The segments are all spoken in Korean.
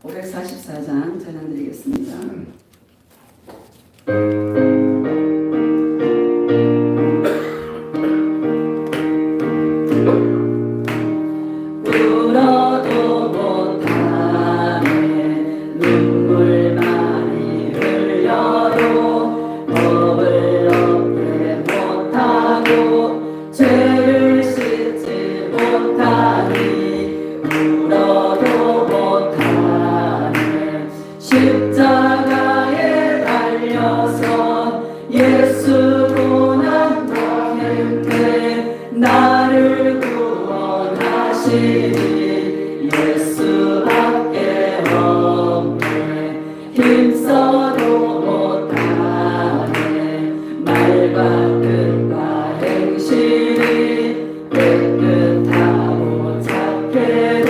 544장 찬양드리겠습니다. 울어도 못하네 눈물 많이 흘려도 법을 얻게 못하고 죄를 씻지 못하니 울어도 못하네 십자가에 달려서 예수 고난 당했네 나를 구원하시니 예수밖에 없네 힘써도 못하네 말과 뜻과 행실이 깨끗하고 착해도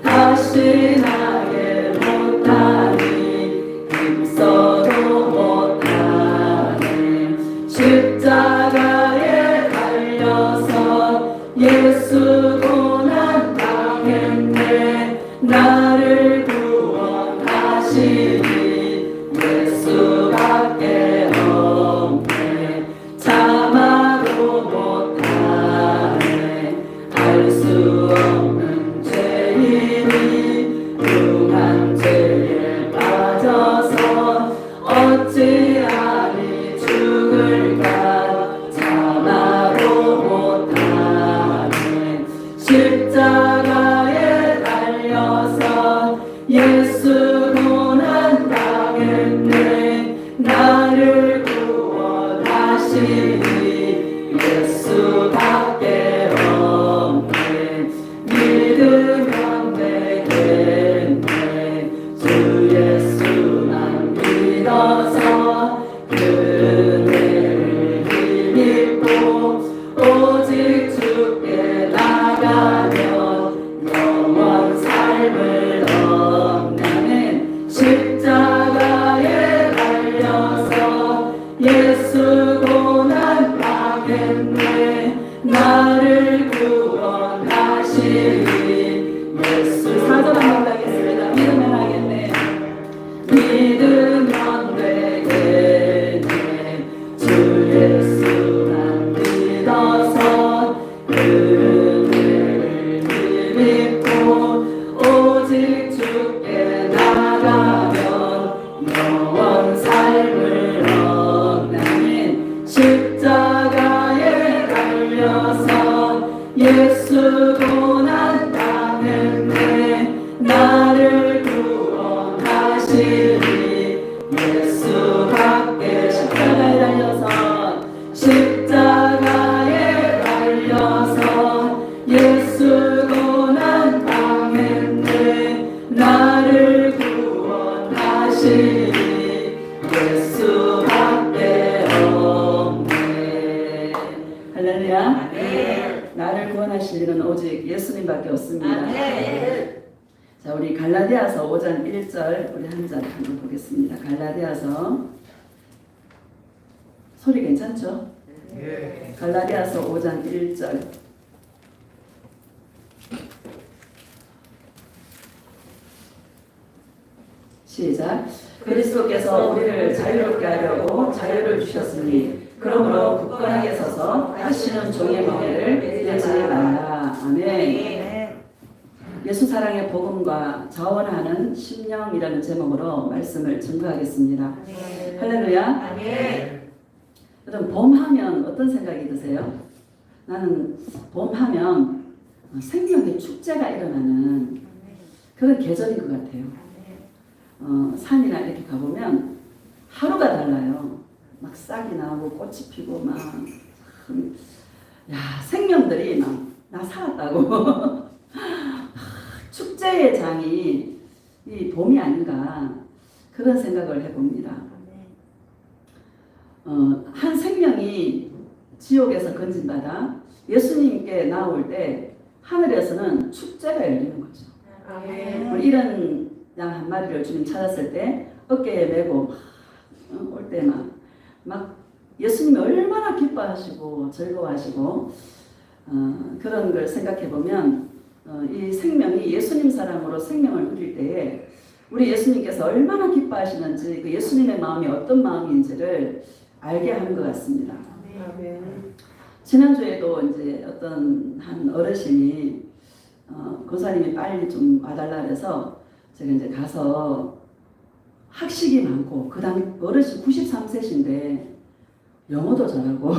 다시 나게 못하니 힘써도 못하네 십자가에 달려서 예수 고난 당했네 나를 구원하시니 예수밖에 없네 참아도 못하네 알 수 없는 죄인이 흉한 죄에 빠져서 어찌하리 죽을까 참아도 못하네 십자가에 달려서 예수 고난 당했네 나를 구원하시니 예수밖에 없네 믿으면 되겠네 주 예수만 믿어서 그 은혜를 힘입고 오직 주께 나가면 영원 삶을 얻는 십자가에 달려서 예수 고난 당했네 나를 구원하시니 예수 사전 한번 하겠습니다. 믿으면 하겠네 믿으면 되겠네 주 예수만 믿어서 그 은혜를 힘입고 오직 주께 나가면 영원 삶을 얻는 십자가에 달려서 예수 고난 당했네 나를 구원하시니 예수밖에 십자가에 달려서 예수 고난 당했네 나를 구원하시니 예수밖에 없네 할렐루야 나를 구원하시는 오직 예수님밖에 없습니다. 자, 우리 갈라디아서 5장 1절 우리 한 절 한번 보겠습니다. 갈라디아서 소리 괜찮죠? 갈라디아서 5장 1절 시작 그리스도께서 우리를 자유롭게 하려고 자유를 주셨으니 그러므로 굳건하게 서서 하시는 종의 멍에를 내지 말라. 아멘. 예수 사랑의 복음과 자원하는 심령이라는 제목으로 말씀을 증거하겠습니다. 할렐루야. 여러분 봄하면 어떤 생각이 드세요? 나는 봄하면 생명의 축제가 일어나는 그런 계절인 것 같아요. 산이나 이렇게 가보면 하루가 달라요. 막 싹이 나고 꽃이 피고 막 생명들이 막 나 살았다고 축제의 장이 이 봄이 아닌가 그런 생각을 해봅니다. 한 생명이 지옥에서 건진받아 예수님께 나올 때 하늘에서는 축제가 열리는 거죠. 이런 양 한 마리를 주님 찾았을 때 어깨에 메고 올 때 막 예수님이 얼마나 기뻐하시고 즐거워하시고 그런 걸 생각해 보면 이 생명이 예수님 사랑으로 생명을 누릴 때에 우리 예수님께서 얼마나 기뻐하시는지 그 예수님의 마음이 어떤 마음인지를 알게 하는 것 같습니다. 지난주에도 이제 어떤 한 어르신이 권사님이 빨리 좀 와달라 그래서 제가 이제 가서 학식이 많고 그 다음에 어르신 93세신데 영어도 잘하고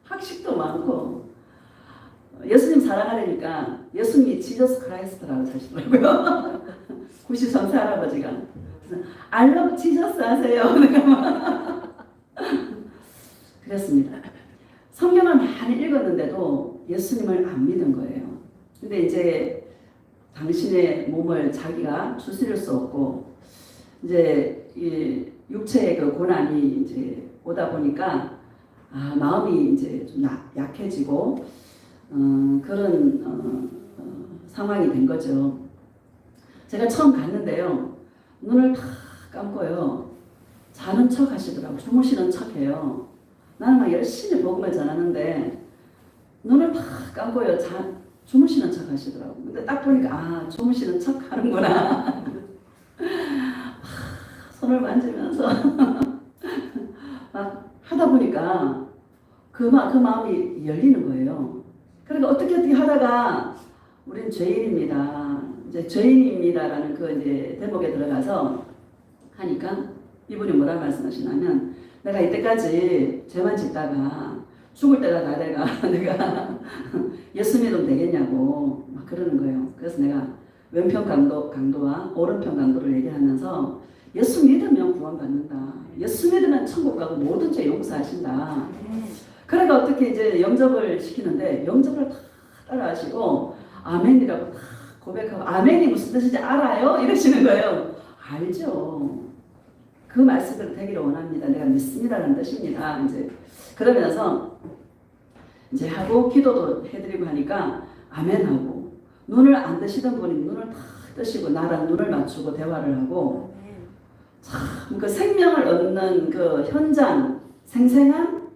학식도 많고 예수님 사랑하려니까 예수님이 지저스 크라이스트라고 하시더라고요. 93세 할아버지가. I love Jesus 하세요. 그랬습니다. 성경을 많이 읽었는데도 예수님을 안 믿은 거예요. 근데 이제 당신의 몸을 자기가 추스릴 수 없고 이제 이 육체의 그 고난이 이제 오다 보니까 마음이 이제 좀 약해지고 그런 상황이 된 거죠. 제가 처음 갔는데요. 눈을 탁 감고요. 자는 척 하시더라고요. 주무시는 척 해요. 나는 막 열심히 복음을 전하는데 눈을 탁 감고요. 주무시는 척 하시더라고요. 근데 딱 보니까 주무시는 척 하는구나. 손을 만지면서 막 하다 보니까 그 마음이 열리는 거예요. 그러니까 어떻게 하다가 우린 죄인입니다. 이제 죄인입니다라는 그 이제 대목에 들어가서 하니까 이분이 뭐라 말씀하시냐면 내가 이때까지 죄만 짓다가 죽을 때가 다 돼가 내가 예수 믿으면 되겠냐고 막 그러는 거예요. 그래서 내가 왼편 강도와 오른편 강도를 얘기하면서 예수 믿으면 구원받는다. 예수 믿으면 천국 가고 모든 죄 용서하신다. 그러니까 어떻게 이제 영접을 시키는데 영접을 다 따라하시고 아멘이라고 다 고백하고 아멘이 무슨 뜻인지 알아요? 이러시는 거예요. 알죠. 그 말씀대로 되기를 원합니다. 내가 믿습니다라는 뜻입니다. 이제 그러면서 이제 하고 기도도 해드리고 하니까 아멘하고 눈을 안 뜨시던 분이 눈을 다 뜨시고 나랑 눈을 맞추고 대화를 하고 참 그 생명을 얻는 그 현장 생생한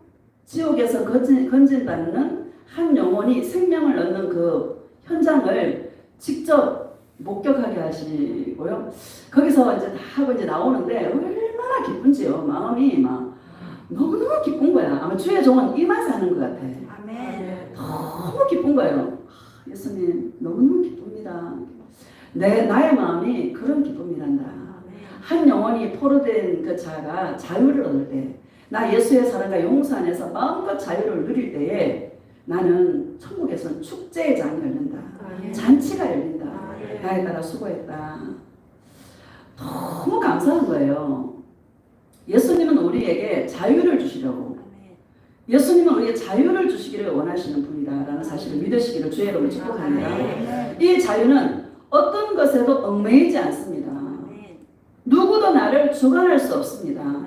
지옥에서 건진받는 한 영혼이 생명을 얻는 그 현장을 직접 목격하게 하시고요. 거기서 이제 다 하고 이제 나오는데 얼마나 기쁜지요. 마음이 막 너무너무 기쁜 거야. 아마 주의 종은 이 맛을 하는 것 같아. 아멘. 너무 기쁜 거예요. 예수님 너무너무 기쁩니다. 나의 마음이 그런 기쁨이란다. 한 영혼이 포로된 그 자가 자유를 얻을 때, 나 예수의 사랑과 용서 안에서 마음껏 자유를 누릴 때에 나는 천국에서는 축제의 장이 열린다. 잔치가 열린다. 나에 따라 수고했다. 너무 감사한 거예요. 예수님은 우리에게 자유를 주시려고, 예수님은 우리에게 자유를 주시기를 원하시는 분이다라는 사실을 믿으시기를 주의 이름으로 축복합니다. 이 자유는 어떤 것에도 얽매이지 않습니다. 누구도 나를 주관할 수 없습니다.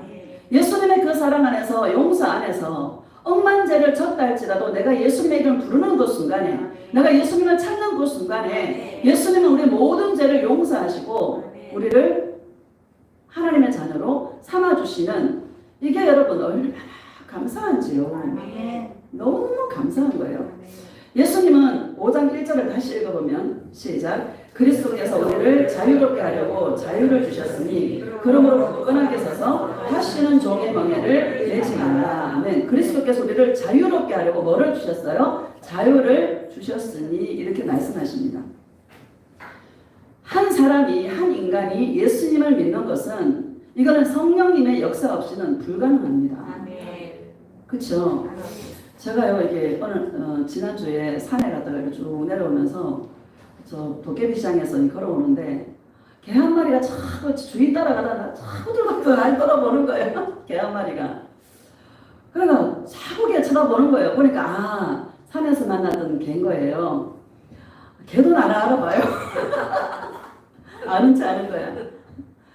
예수님의 그 사랑 안에서 용서 안에서 억만 죄를 졌다 할지라도 내가 예수님의 이름을 부르는 그 순간에, 내가 예수님을 찾는 그 순간에 예수님은 우리 모든 죄를 용서하시고 우리를 하나님의 자녀로 삼아주시는, 이게 여러분 얼마나 감사한지요. 너무 감사한 거예요. 예수님은 5장 1절을 다시 읽어보면 시작. 그리스도께서 우리를 자유롭게 하려고 자유를 주셨으니 그러므로 굳건하게 서서 다시는 종의 멍에를 내지 말라. 아멘. 그리스도께서 우리를 자유롭게 하려고 뭐를 주셨어요? 자유를 주셨으니 이렇게 말씀하십니다. 한 사람이, 한 인간이 예수님을 믿는 것은 이거는 성령님의 역사 없이는 불가능합니다. 그렇죠? 제가요 이게 오늘 지난주에 산에 갔다가 이렇게 쭉 내려오면서 저 도깨비시장에서 걸어오는데 개 한 마리가 자꾸 주인 따라가다가 자꾸 들어가서 날 떠다보는 거예요. 개 한 마리가. 그러니까 자꾸 걔 쳐다보는 거예요. 보니까 산에서 만났던 개인 거예요. 개도 나를 알아봐요. 아는 체 아는 거야.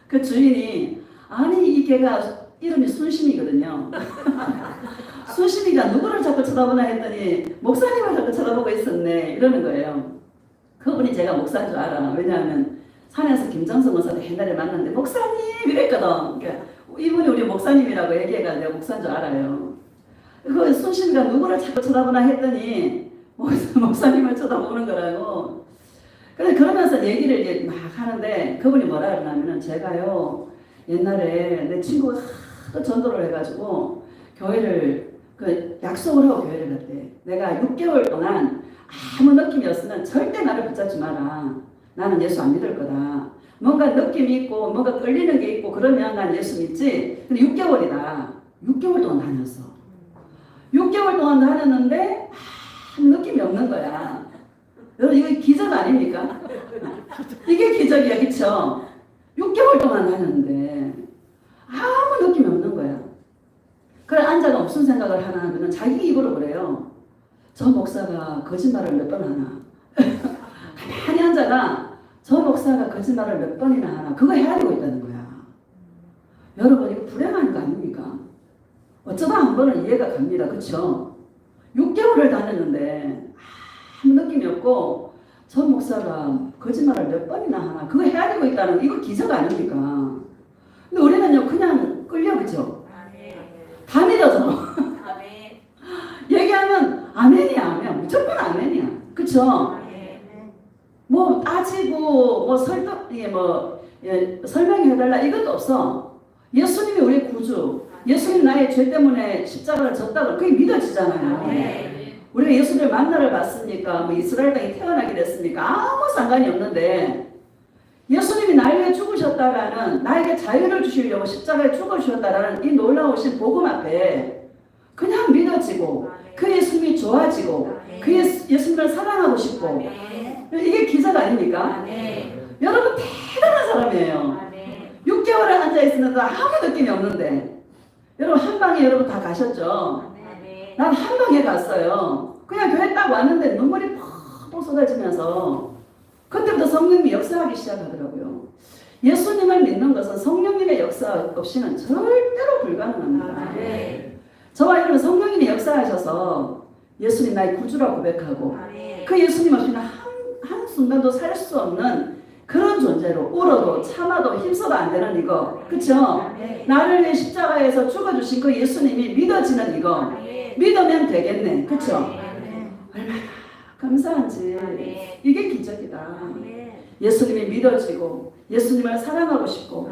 그 주인이 아니 이 개가 이름이 순심이거든요. 순심이가 누구를 자꾸 쳐다보나 했더니 목사님을 자꾸 쳐다보고 있었네 이러는 거예요. 그분이 제가 목사인 줄 알아. 왜냐하면 산에서 김정성 목사도 옛날에 만났는데 목사님 이랬거든. 그러니까 이분이 우리 목사님이라고 얘기해가 내가 목사인 줄 알아요. 그 순심이가 누구를 자꾸 쳐다보나 했더니 목사님을 쳐다보는 거라고. 그래서 그러면서 얘기를 이제 막 하는데 그분이 뭐라 그러냐면은 제가요 옛날에 내 친구가 하도 전도를 해가지고 교회를 그 약속을 하고 교회를 갔대. 내가 6개월 동안 아무 느낌이 없으면 절대 나를 붙잡지 마라. 나는 예수 안 믿을 거다. 뭔가 느낌이 있고 뭔가 끌리는 게 있고 그러면 난 예수 믿지. 근데 6개월이다. 6개월 동안 다녔어. 6개월 동안 다녔는데 아무 느낌이 없는 거야. 여러분 이거 기적 아닙니까? 이게 기적이야, 그쵸? 6개월 동안 다녔는데 아무 느낌이 없는 거야. 그래 앉아가 무슨 생각을 하나 하면 자기 입으로 그래요. 저 목사가 거짓말을 몇 번 하나. 가만히 앉아가 저 목사가 거짓말을 몇 번이나 하나. 그거 헤아리고 있다는 거야. 여러분 이거 불행한 거 아닙니까? 어쩌다 한 번은 이해가 갑니다. 그쵸? 6개월을 다녔는데 아무 느낌이 없고 저 목사가 거짓말을 몇 번이나 하나. 그거 헤아리고 있다는 거 이거 기적 아닙니까? 근데 우리는요 그냥 끌려. 그죠? 다 믿어져. 얘기하면 아멘이야. 아멘. 무조건 아멘이야. 그쵸? 뭐 따지고 뭐 설명해달라 이것도 없어. 예수님이 우리 구주, 예수님 나의 죄 때문에 십자가를 졌다고 그게 믿어지잖아요. 우리가 예수를 만나러 갔으니까 뭐 이스라엘 땅에 태어나게 됐으니까 아무 상관이 없는데 예수님이 나를 위해 죽으셨다라는 나에게 자유를 주시려고 십자가에 죽으셨다라는 이 놀라우신 복음 앞에 그냥 믿어지고 그 예수님이 좋아지고 그 예수님을 사랑하고 싶고 이게 기적 아닙니까? 여러분 대단한 사람이에요. 6개월을 앉아있었는데 아무 느낌이 없는데 여러분 한방에 여러분 다 가셨죠? 난 한방에 갔어요. 그냥 교회 딱 왔는데 눈물이 펑펑 쏟아지면서 그때부터 성령님이 역사하기 시작하더라고요. 예수님을 믿는 것은 성령님의 역사 없이는 절대로 불가능합니다. 저와 여러분 성령님이 역사하셔서 예수님 나의 구주라고 고백하고 그 예수님 없이는 한순간도 살 수 없는 그런 존재로 울어도 참아도 힘써도 안 되는 이거 그쵸? 나를 위해 십자가에서 죽어주신 그 예수님이 믿어지는 이거 믿으면 되겠네 그쵸? 얼마나 감사한지 이게 기적이다. 예수님이 믿어지고 예수님을 사랑하고 싶고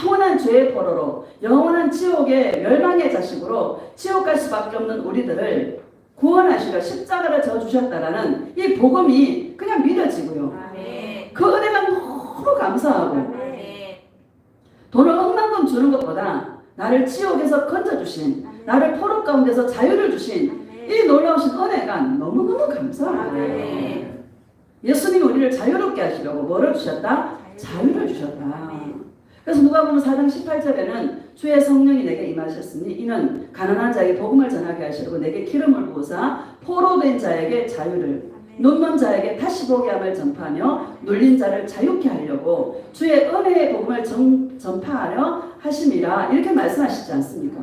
영원한 죄의 포로로 영원한 지옥의 멸망의 자식으로 지옥 갈 수밖에 없는 우리들을 구원하시려 십자가를 져주셨다라는 이 복음이 그냥 믿어지고요. 그 은혜가 너무 감사하고 돈을 억만큼 주는 것보다 나를 지옥에서 건져주신 나를 포로 가운데서 자유를 주신 이 놀라우신 은혜가 너무너무 감사하고 예수님이 우리를 자유롭게 하시려고 뭐를 주셨다? 자유를 주셨다. 그래서 누가복음 4장 18절에는 주의 성령이 내게 임하셨으니 이는 가난한 자에게 복음을 전하게 하시려고 내게 기름을 부으사 포로된 자에게 자유를 눈먼 자에게 다시 보게 함을 전파하며 눌린 자를 자유케 하려고 주의 은혜의 복음을 전파하려 하심이라 이렇게 말씀하시지 않습니까?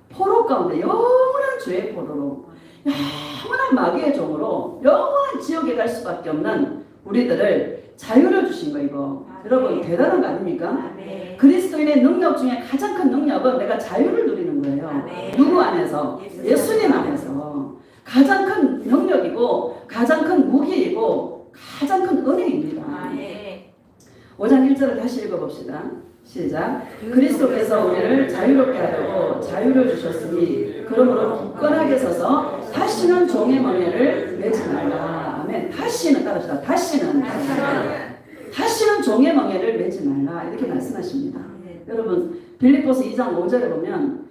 포로 가운데 영원한 죄의 포로로 영원한 마귀의 종으로 영원한 지옥에 갈 수밖에 없는 우리들을 자유를 주신 거 이거 여러분 대단한 거 아닙니까? 그리스도인의 능력 중에 가장 큰 능력은 내가 자유를 누리는 거예요. 누구 안에서? 예수님 안에서 가장 큰 능력이고 가장 큰 무기이고 가장 큰 은혜입니다. 5장 1절을 다시 읽어봅시다. 시작. 그리스도께서 우리를 자유롭게 하려고 자유를 주셨으니 그러므로 굳건하게 서서 다시는 종의 멍에를 매지 말라. 아멘. 다시는 따라합시다. 다시는 종의 멍에를 매지 말라. 이렇게 말씀하십니다. 여러분 빌립보서 2장 5절에 보면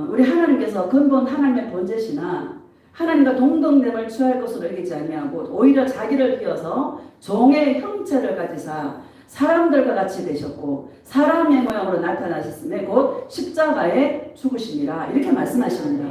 우리 하나님께서 근본 하나님의 본제시나 하나님과 동등됨을 취할 것으로 여기지 아니하고 오히려 자기를 비워서 종의 형체를 가지사 사람들과 같이 되셨고 사람의 모양으로 나타나셨음에 곧 십자가에 죽으심이라 이렇게 말씀하십니다.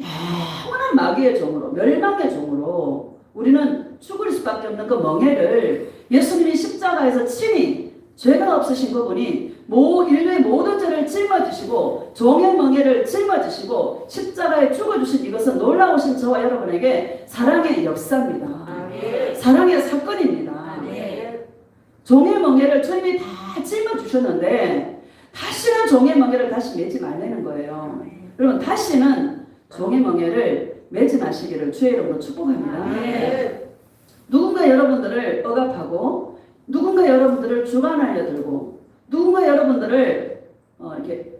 영원한 마귀의 종으로 멸망의 종으로 우리는 죽을 수밖에 없는 그 멍에를 예수님이 십자가에서 친히 죄가 없으신 그분이 인류의 모든 죄를 짊어지시고 종의 멍에를 짊어지시고 십자가에 죽어주신 이것은 놀라우신 저와 여러분에게 사랑의 역사입니다. 사랑의 사건입니다. 종의 멍에를 주님이 다 짊어주셨는데 다시는 종의 멍에를 다시 매지 말라는 거예요. 여러분 다시는 종의 멍에를 매지 마시기를 주의 이름으로 축복합니다. 누군가 여러분들을 억압하고 누군가 여러분들을 주관하려 들고 누군가 여러분들을 이렇게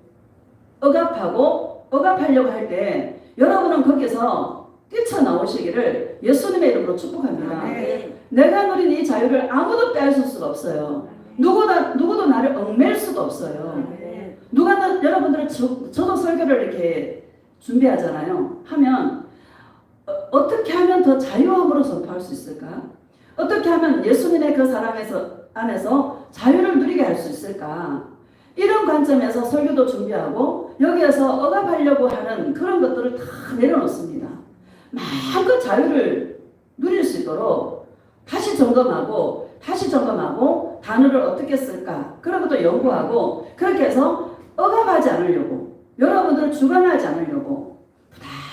억압하려고 할 때 여러분은 거기서 뛰쳐나오시기를 예수님의 이름으로 축복합니다. 내가 누린 이 자유를 아무도 빼앗을 수가 없어요. 누구도 나를 얽맬 수가 없어요. 누가 여러분들은 저도 설교를 이렇게 준비하잖아요. 하면 어떻게 하면 더 자유함으로 선포할 수 있을까? 어떻게 하면 예수님의 그 사랑 안에서 자유를 누리게 할 수 있을까? 이런 관점에서 설교도 준비하고 여기에서 억압하려고 하는 그런 것들을 다 내려놓습니다. 마음껏 자유를 누릴 수 있도록 다시 점검하고 단어를 어떻게 쓸까? 그런 것도 연구하고 그렇게 해서 억압하지 않으려고 여러분들을 주관하지 않으려고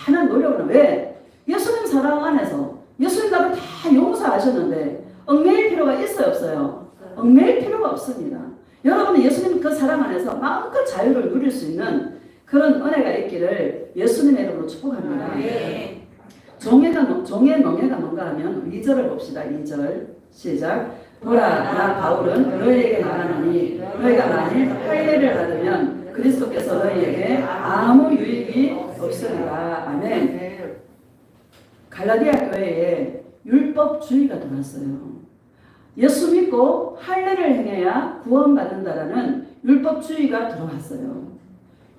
부단한 노력을 왜? 예수님 사랑 안에서 예수님 나를 다 용서하셨는데 얽매일 필요가 있어요 없어요? 얽매일 필요가 없습니다. 여러분은 예수님 그 사랑 안에서 마음껏 자유를 누릴 수 있는 그런 은혜가 있기를 예수님의 이름으로 축복합니다. 종의 명예가 뭔가 하면 2절을 봅시다. 2절 시작. 보라 나 바울은 너희에게 말하노니 너희가 만일 할례를 받으면 그리스도께서 너희에게 아무 유익이 없으리라. 아멘. 갈라디아 교회에 율법주의가 들어왔어요. 예수 믿고 할례를 행해야 구원받는다라는 율법주의가 들어왔어요.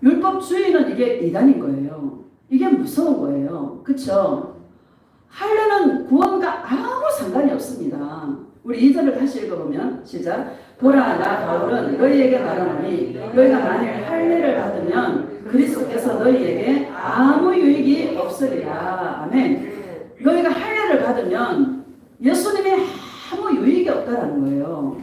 율법주의는 이게 이단인 거예요. 이게 무서운 거예요. 그쵸? 할례는 구원과 아무 상관이 없습니다. 우리 2절을 다시 읽어보면 시작. 보라 나 바울은 너희에게 말하노니 너희가 만일 할례를 받으면 그리스도께서 너희에게 아무 유익이 없으리라. 아멘. 너희가 할례를 받으면 예수님의 아무 유익이 없다라는 거예요.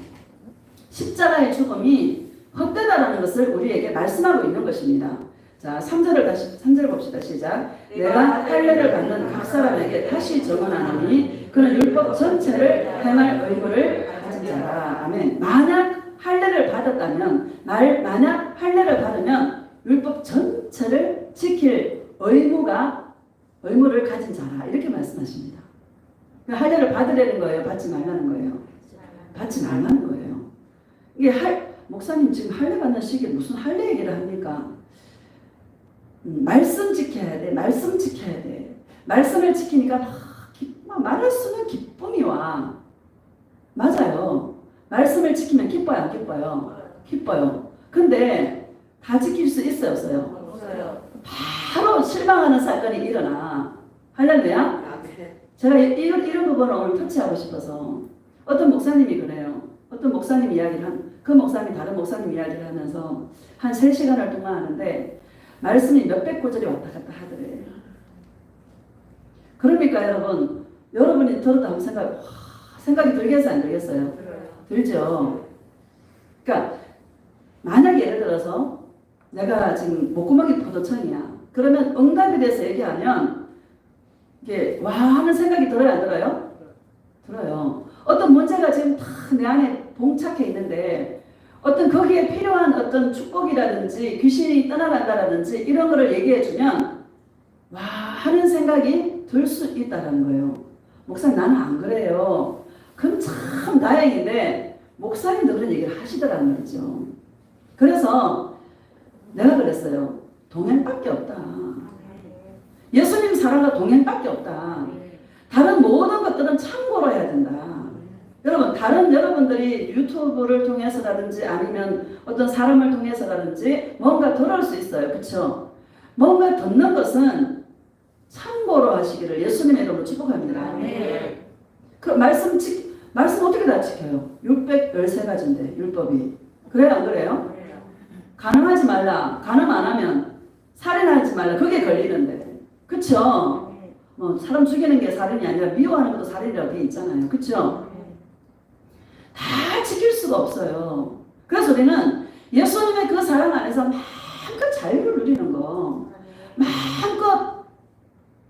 십자가의 죽음이 헛되다라는 것을 우리에게 말씀하고 있는 것입니다. 자, 3절 봅시다. 시작. 내가 할례를 받는 각 사람에게 다시 증언하노니 그는 율법 전체를 행할 의무를 가진 자라. 아멘. 만약 할례를 받으면 율법 전체를 지킬 의무를 가진 자라. 이렇게 말씀하십니다. 할례를 받으려는 거예요? 받지 말라는 거예요? 받지 말라는 거예요. 이게 목사님 지금 할례 받는 시기에 무슨 할례 얘기를 합니까? 말씀 지켜야 돼. 말씀 지켜야 돼. 말씀을 지키니까 말할 수 없는 기쁨이 와. 맞아요. 말씀을 지키면 기뻐요? 안 기뻐요? 기뻐요. 근데 다 지킬 수 있어요? 없어요? 없어요. 바로 실망하는 사건이 일어나. 할렐루야? 제가 이런 부분을 오늘 터치하고 싶어서 어떤 목사님이 그래요. 어떤 목사님 이야기를 그 목사님이 다른 목사님 이야기를 하면서 한 3시간을 동안 하는데 말씀이 몇백 구절이 왔다 갔다 하더래요. 그러니까 여러분이 들어도 한번 생각이 들겠어요? 안 들겠어요? 들죠? 그러니까 만약에 예를 들어서 내가 지금 목구멍이 포도청이야. 그러면 응답에 대해서 얘기하면 이게 와 하는 생각이 들어요? 안 들어요? 들어요. 어떤 문제가 지금 다 내 안에 봉착해 있는데 어떤 거기에 필요한 어떤 축복이라든지 귀신이 떠나간다라든지 이런 거를 얘기해주면 와 하는 생각이 들 수 있다는 거예요. 목사님 나는 안 그래요. 그건 참 다행인데 목사님도 그런 얘기를 하시더라는 거죠. 그래서 내가 그랬어요. 동행밖에 없다. 예수님 사랑과 동행밖에 없다. 다른 모든 것들은 참고로 해야 된다. 여러분, 다른 여러분들이 유튜브를 통해서라든지 아니면 어떤 사람을 통해서라든지 뭔가 들을 수 있어요. 그렇죠? 뭔가 듣는 것은 참고로 하시기를 예수님의 이름으로 축복합니다. 네. 그 말씀 어떻게 다 지켜요? 613가지인데 율법이. 그래요? 안 그래요? 가늠하지 말라. 가늠 안 하면 살인하지 말라. 그게 걸리는데. 그쵸? 사람 죽이는 게 살인이 아니라 미워하는 것도 살인이라고 돼 있잖아요. 그쵸? 다 지킬 수가 없어요. 그래서 우리는 예수님의 그 사랑 안에서 마음껏 자유를 누리는 거, 마음껏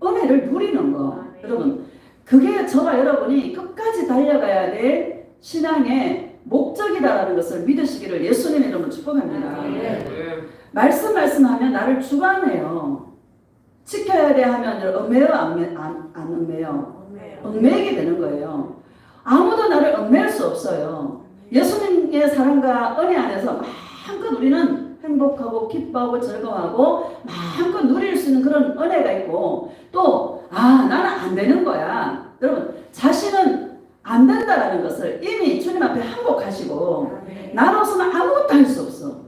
은혜를 누리는 거. 여러분, 그게 저와 여러분이 끝까지 달려가야 될 신앙의 목적이다라는 것을 믿으시기를 예수님의 이름으로 축복합니다. 말씀하면 나를 주관해요. 지켜야 돼 하면 얽매요? 안 얽매요? 얽매이게 되는 거예요. 아무도 나를 얽매일 수 없어요. 예수님의 사랑과 은혜 안에서 마음껏 우리는 행복하고 기뻐하고 즐거워하고 마음껏 누릴 수 있는 그런 은혜가 있고 또 나는 안 되는 거야. 여러분 자신은 안 된다라는 것을 이미 주님 앞에 항복하시고 나로서는 아무것도 할 수 없어.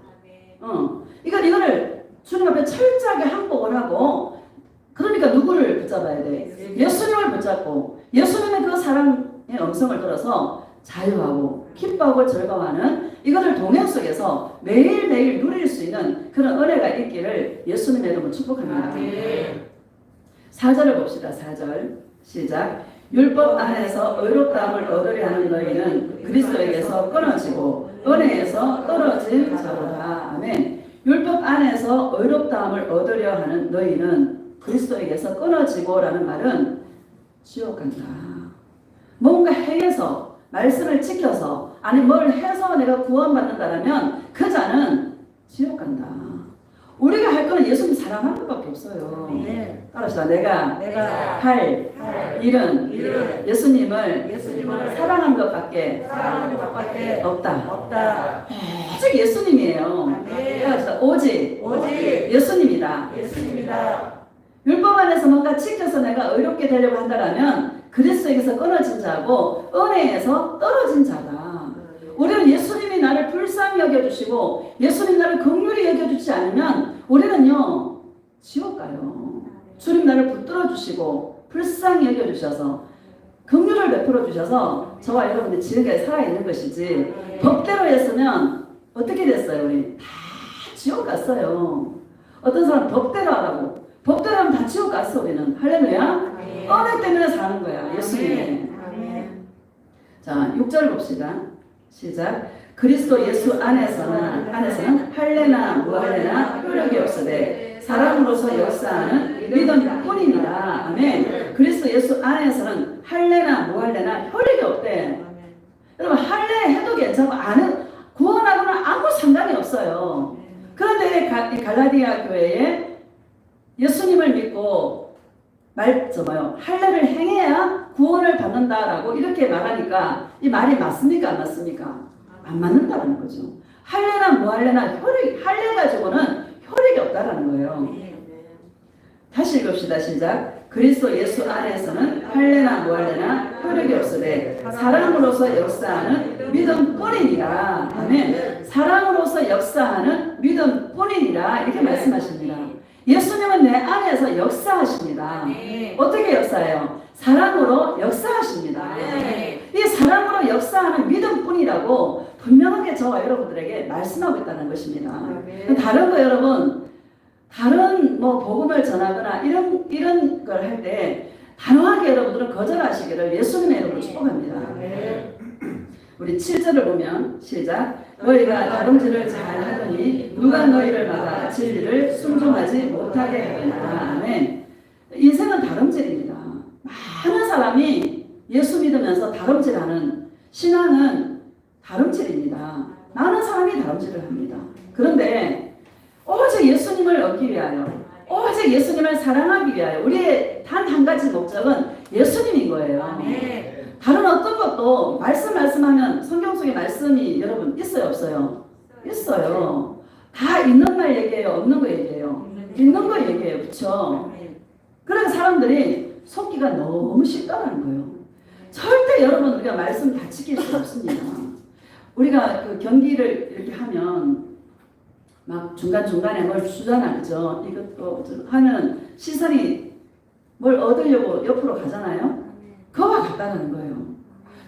이거를 주님 앞에 철저하게 항복을 하고 그러니까 누구를 붙잡아야 돼? 예수님을 붙잡고 예수님의 그 사랑의 음성을 들어서 자유하고 기뻐하고 즐거워하는 이거를 동행 속에서 매일매일 누릴 수 있는 그런 은혜가 있기를 예수님의 이름으로 축복합니다. 4절을 봅시다. 4절 시작. 율법 안에서 의롭다함을 얻으려 하는 너희는 그리스도에게서 끊어지고 은혜에서 떨어진 자로다. 아멘. 율법 안에서 의롭다함을 얻으려 하는 너희는 그리스도에게서 끊어지고 라는 말은 지옥 간다. 뭔가 행해서 말씀을 지켜서 아니 뭘 해서 내가 구원받는다라면 그 자는 지옥 간다. 우리가 할 거는 예수님 사랑하는 것밖에 없어요. 따라서 내가 할 일은 예수님을 사랑하는 것밖에 없다. 오직 예수님이에요. 따라서 오직 예수님이다. 율법 안에서 뭔가 지켜서 내가 의롭게 되려고 한다면 그리스도에게서 끊어진 자고 은혜에서 떨어진 자다. 우리는 예수님이 나를 불쌍히 여겨주시고 예수님 나를 긍휼히 여겨주지 않으면 우리는요 지옥 가요. 주님 나를 붙들어 주시고 불쌍히 여겨주셔서 긍휼을 베풀어 주셔서 저와 여러분들 지금까지 살아있는 것이지 법대로 했으면 어떻게 됐어요? 우리 다 지옥 갔어요. 어떤 사람 법대로 하라고 법대로 하면 다 지옥 갔어. 우리는 할렐루야. 은혜 때문에 사는 거야. 예수님. 자 6절 봅시다. 시작. 그리스도 예수 안에서는 할례나 무할례나 효력이 없으되 사랑으로서 역사하는 믿음뿐이니라. 아멘. 그리스도 예수 안에서는 할례나 무할례나 효력이 없대. 여러분 할례 해도 괜찮고 구원하고는 아무 상관이 없어요. 그런데 갈라디아 교회에 예수님을 믿고 할례를 행해야 구원을 받는다라고 이렇게 말하니까 이 말이 맞습니까? 안 맞습니까? 안 맞는다라는 거죠. 할례나 무할례나 할례 가지고는 효력이 없다라는 거예요. 다시 읽읍시다. 시작. 그리스도 예수 안에서는 할례나 무할례나 효력이 없으되 사랑으로서 역사하는 믿음뿐이니라. 아멘. 사랑으로서 역사하는 믿음뿐이니라 이렇게 말씀하십니다. 예수님은 내 안에서 역사하십니다. 어떻게 역사해요? 사랑으로 역사하십니다. 이 사랑으로 역사하는 믿음뿐이라고 분명하게 저와 여러분들에게 말씀하고 있다는 것입니다. 다른 거 여러분, 다른 복음을 전하거나 이런 걸 할 때 단호하게 여러분들은 거절하시기를 예수님의 이름으로 축복합니다. 우리 7절을 보면 시작. 너희가 다름질을 잘하더니 누가 너희를 막아 진리를 순종하지 못하게 하느냐. 아멘. 인생은 다름질입니다. 많은 사람이 예수 믿으면서 다름질하는 신앙은 다름질입니다. 많은 사람이 다름질을 합니다. 그런데 오직 예수님을 얻기 위하여 오직 예수님을 사랑하기 위하여 우리의 단 한 가지 목적은 예수님인 거예요. 다른 어떤 것도 말씀하면 성경 속에 말씀이 여러분 있어요 없어요? 있어요. 다 있는 말 얘기해요? 없는 거 얘기해요? 있는 거 얘기해요. 그렇죠? 그래서 사람들이 속기가 너무 쉽다는 거예요. 절대 여러분 우리가 말씀 다 지킬 수 없습니다. 우리가 그 경기를 이렇게 하면 막 중간중간에 뭘 주잖아. 그죠? 이것도 하면 시선이 뭘 얻으려고 옆으로 가잖아요. 그거와 같다는 거예요.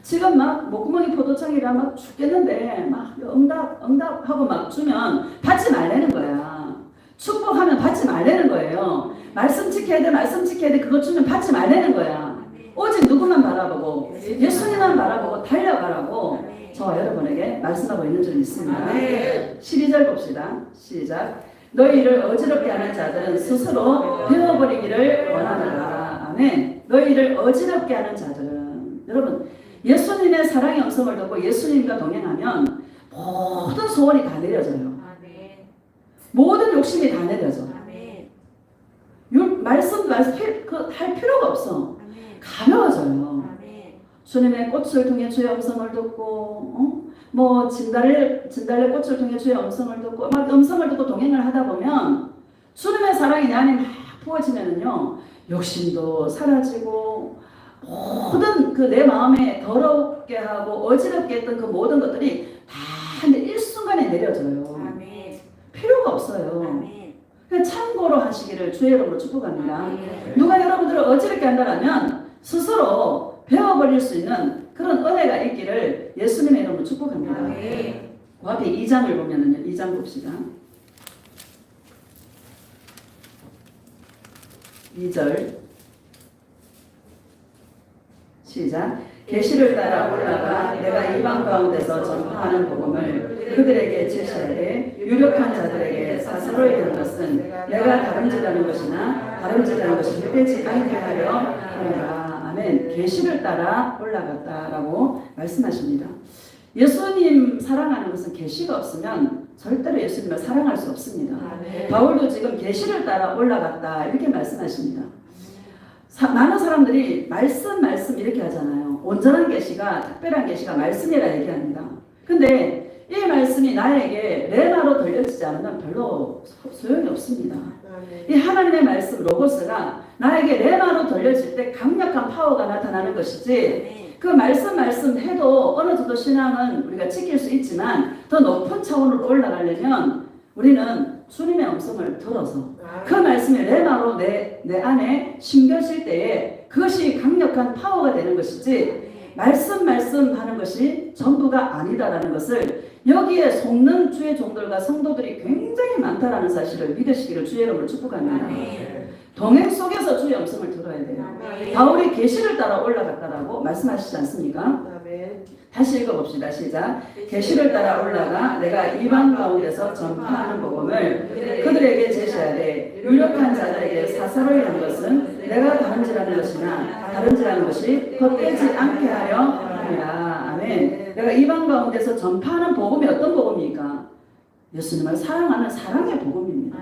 지금 막 목구멍이 포도청이라 막 죽겠는데 막 응답 하고 막 주면 받지 말라는 거야. 축복하면 받지 말라는 거예요. 말씀 지켜야 돼 그거 주면 받지 말라는 거야. 오직 누구만 바라보고 예수님만 바라보고 달려가라고 저와 여러분에게 말씀하고 있는 줄 믿습니다. 12절 봅시다. 시작. 너희를 어지럽게 하는 자들은 스스로 배워버리기를 원하노라. 아멘. 너희를 어지럽게 하는 자들은 여러분 예수님의 사랑의 음성을 듣고 예수님과 동행하면 모든 소원이 다 내려져요. 모든 욕심이 다 내려져. 말씀 할 필요가 없어. 가벼워져요. 주님의 꽃을 통해 주의 음성을 듣고 뭐 진달래 꽃을 통해 주의 음성을 듣고 막 음성을 듣고 동행을 하다 보면 주님의 사랑이 내 안에 막 부어지면은요 욕심도 사라지고 모든 그 내 마음에 더럽게 하고 어지럽게 했던 그 모든 것들이 다 일순간에 내려져요. 필요가 없어요. 그냥 참고로 하시기를 주의 이름으로 축복합니다. 누가 여러분들을 어지럽게 한다면 스스로 배워버릴 수 있는 그런 은혜가 있기를 예수님의 이름으로 축복합니다. 그 앞에 2장을 보면은요, 2장 봅시다. 2절 시작. 계시를 따라 올라가 내가 이방 가운데서 전파하는 복음을 그들에게 제시하되 유력한 자들에게 사사로이 하는 것은 내가 다름질하는 것이나 다름질하는 것이 헛되지 않게 하려 함이라. 아멘. 계시를 따라 올라갔다라고 말씀하십니다. 예수님 사랑하는 것은 계시가 없으면 절대로 예수님을 사랑할 수 없습니다. 바울도 지금 계시를 따라 올라갔다 이렇게 말씀하십니다. 많은 사람들이 말씀 이렇게 하잖아요. 온전한 계시가 특별한 계시가 말씀이라 얘기합니다. 근데 이 말씀이 나에게 레마로 들려지지 않으면 별로 소용이 없습니다. 이 하나님의 말씀 로고스가 나에게 레마로 들려질 때 강력한 파워가 나타나는 것이지 그 말씀 해도 어느 정도 신앙은 우리가 지킬 수 있지만 더 높은 차원으로 올라가려면 우리는 주님의 음성을 들어서 그 말씀이 레마로 내 안에 심겨질 때에 그것이 강력한 파워가 되는 것이지 말씀 하는 것이 전부가 아니다라는 것을 여기에 속는 주의 종들과 성도들이 굉장히 많다라는 사실을 믿으시기를 주의 이름으로 축복합니다. 동행 속에서 주의 음성을 들어야 돼요. 바울이 계시를 따라 올라갔다라고 말씀하시지 않습니까? 다시 읽어봅시다. 시작. 계시를 따라 올라가 내가 이방 가운데서 전파하는 복음을 그들에게 제시하되 유력한 자들에게 사사로이 한 것은 내가 다름질하는 것이나 다름질하는 것이 헛되지 않게 하려 함이라. 아멘. 내가 이방 가운데서 전파하는 복음이 어떤 복음입니까? 예수님을 사랑하는 사랑의 복음입니다.